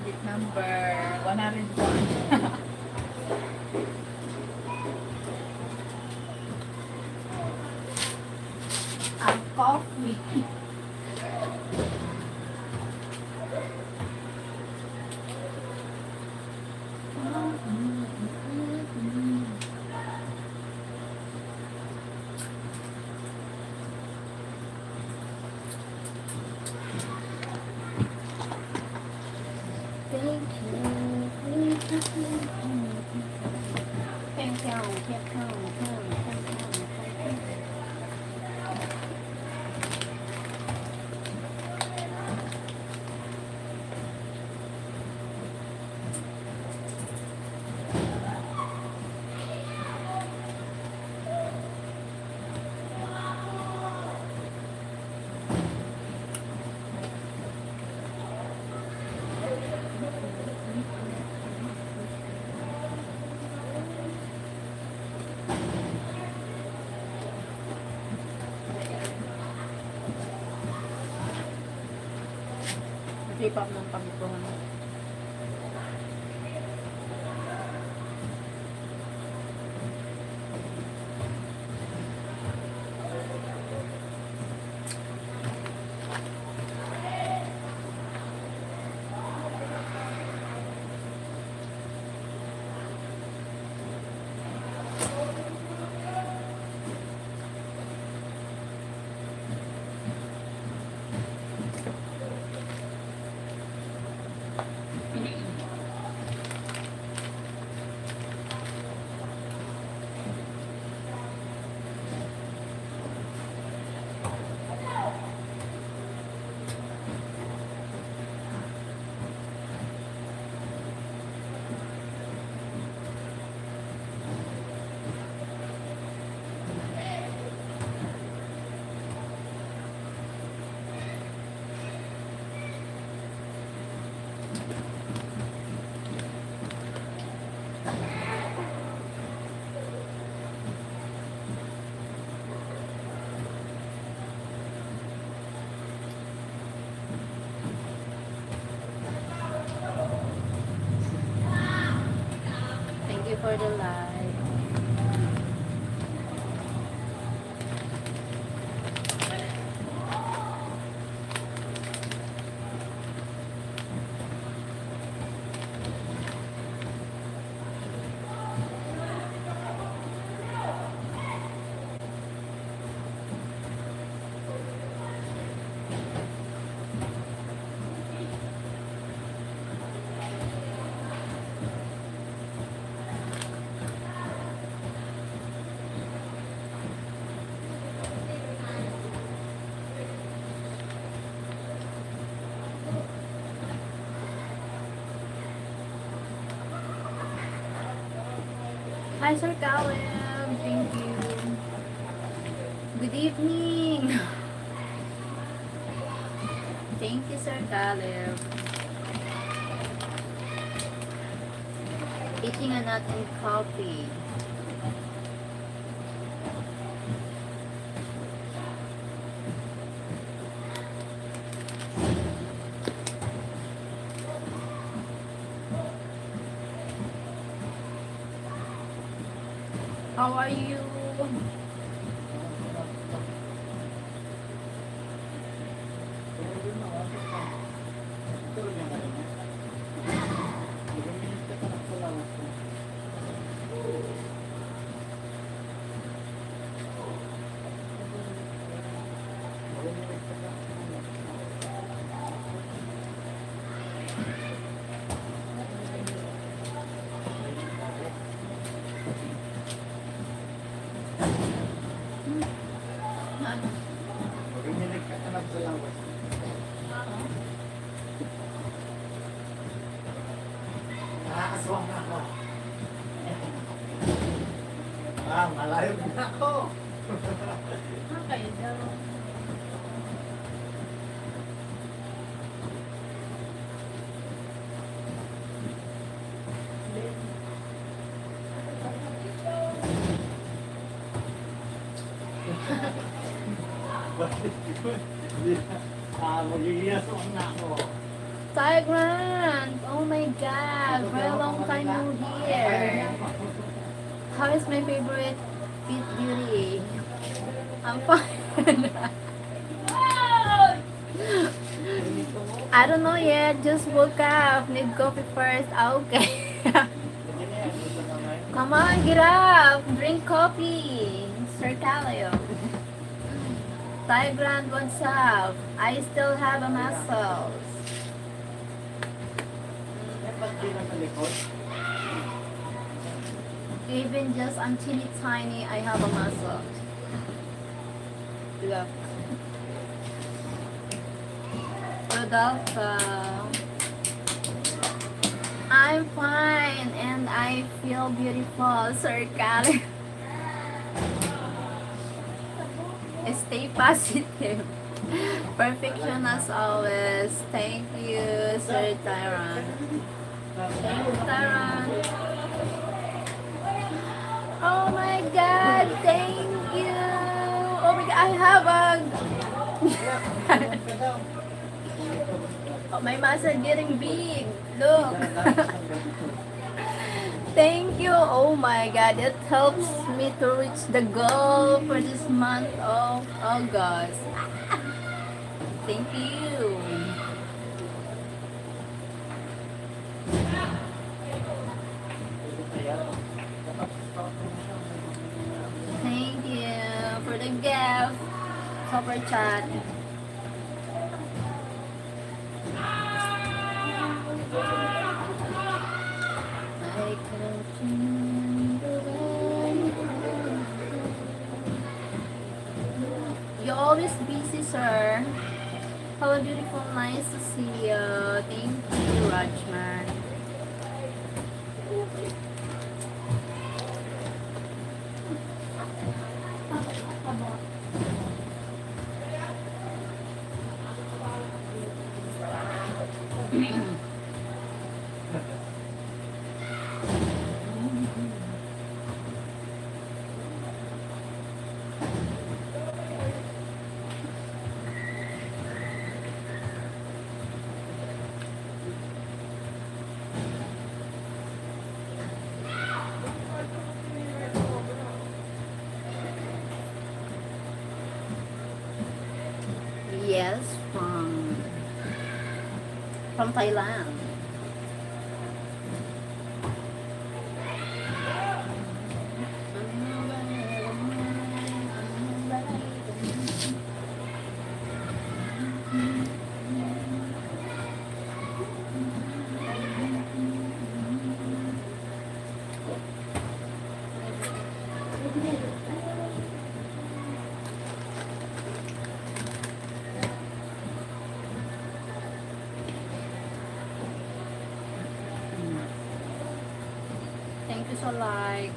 Unit number 101. Ang coffee. Thank you. Thank you. K-pop ng pamituhan. Thank you for the live. Hi, Sir Caleb. Thank you. Good evening. Thank you, Sir Caleb. Eating a nut and coffee. How are you? Nakakaswang na ako. Malayo na ako. Okay, daw. Magigiyaswang na ako. Tigrant! Oh Oh my god, very long time no here. How is my favorite Fit Beauty? I'm fine. I don't know yet, just woke up. Need coffee first. Ah, okay. Come on, get up. Drink coffee. Sir Calio. Thai Grand, what's up? I still have a muscles. Even just I'm teeny tiny, I have a muscle. Look. Rodolfo. I'm fine and I feel beautiful, Sir Calio. Stay positive. Perfection as always. Thank you, Sir Tyron. Thank you, Tyron. Oh my god, thank you. Oh my god, I have a... oh, my muscle getting big. Look. Thank you. Oh my god, it helps me to reach the goal for this month of August. Thank you. Thank you for the gift. Super chat. I You're always busy, sir. Hello, beautiful. Nice to see you. Thank you, Rajman. Yes, from Thailand. Thank you so likes.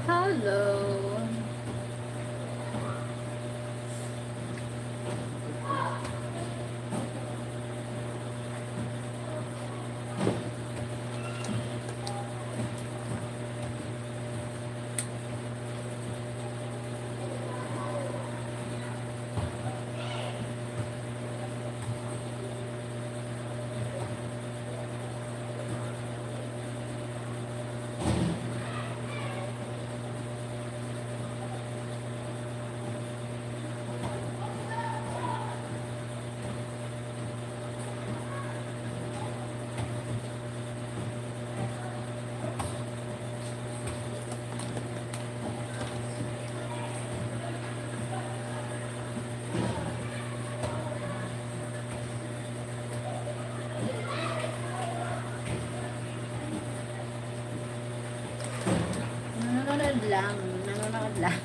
Hello. Nanonood lang. lang.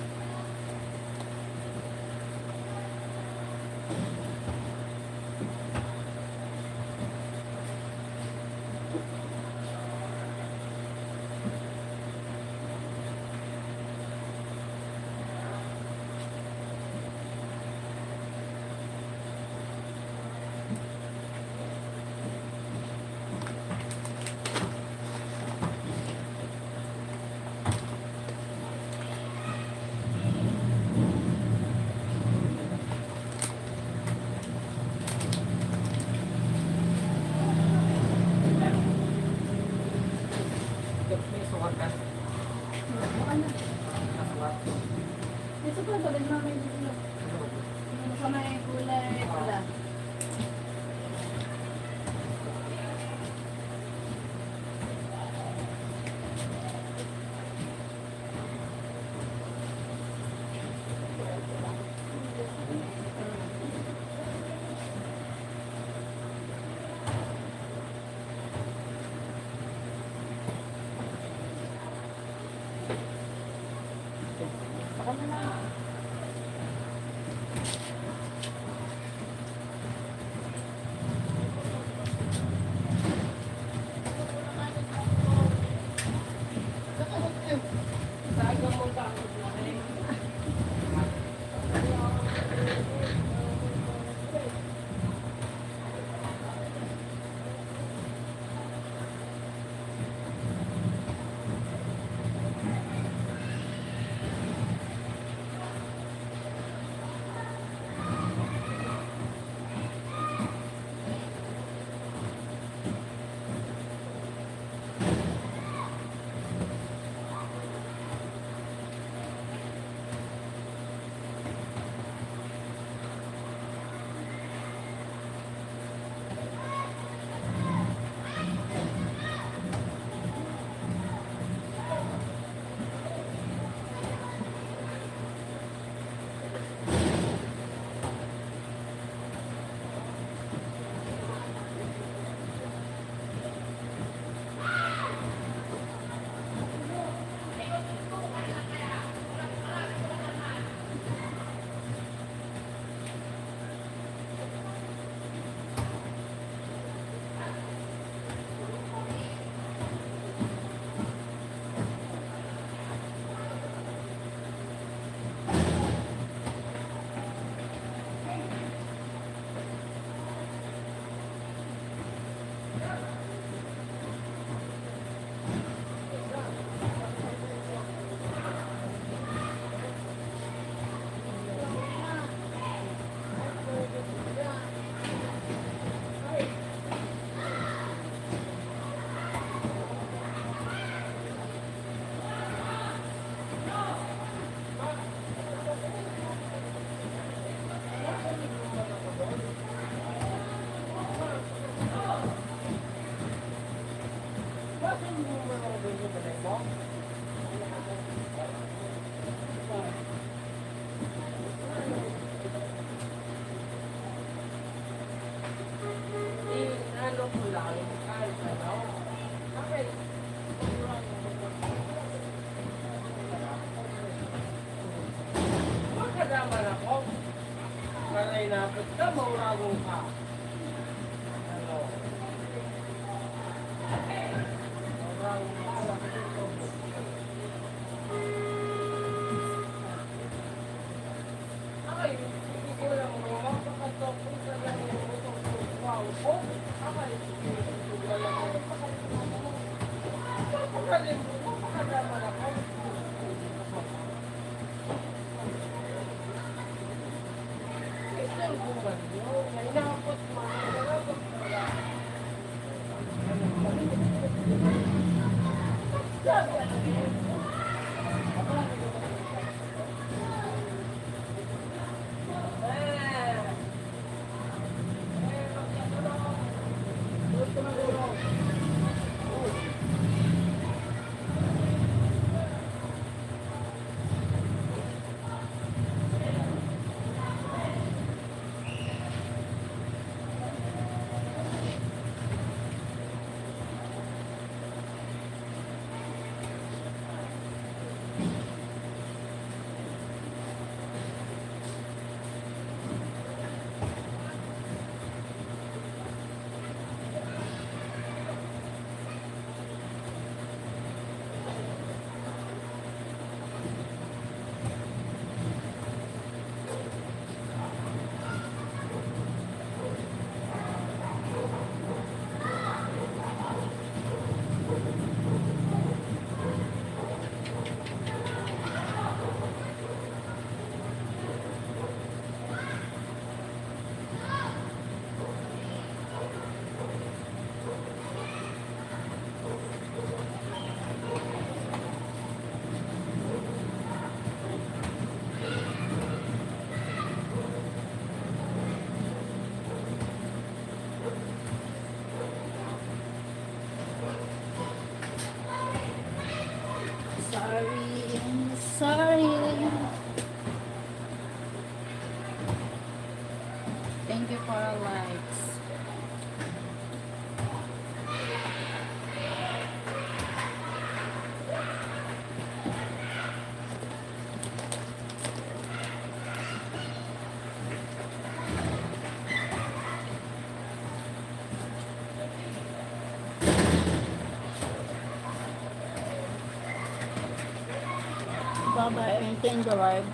May sukat ka. Baka na. Nasukat. Ito pa, sabihin mo may dito. Ano sa may kulay pula. Baka na lang. Magkadaman ako. Karay napit ka, mauragong ka. Ano? Mauragong ka, lapit ito. Ay, hindi ko lang mo. Mapakatok ko sa lang mo. Wow, oh. Ay, hindi ko lang mo. Magkadaman ako. you for a likes. Bye-bye. Enjoy the live.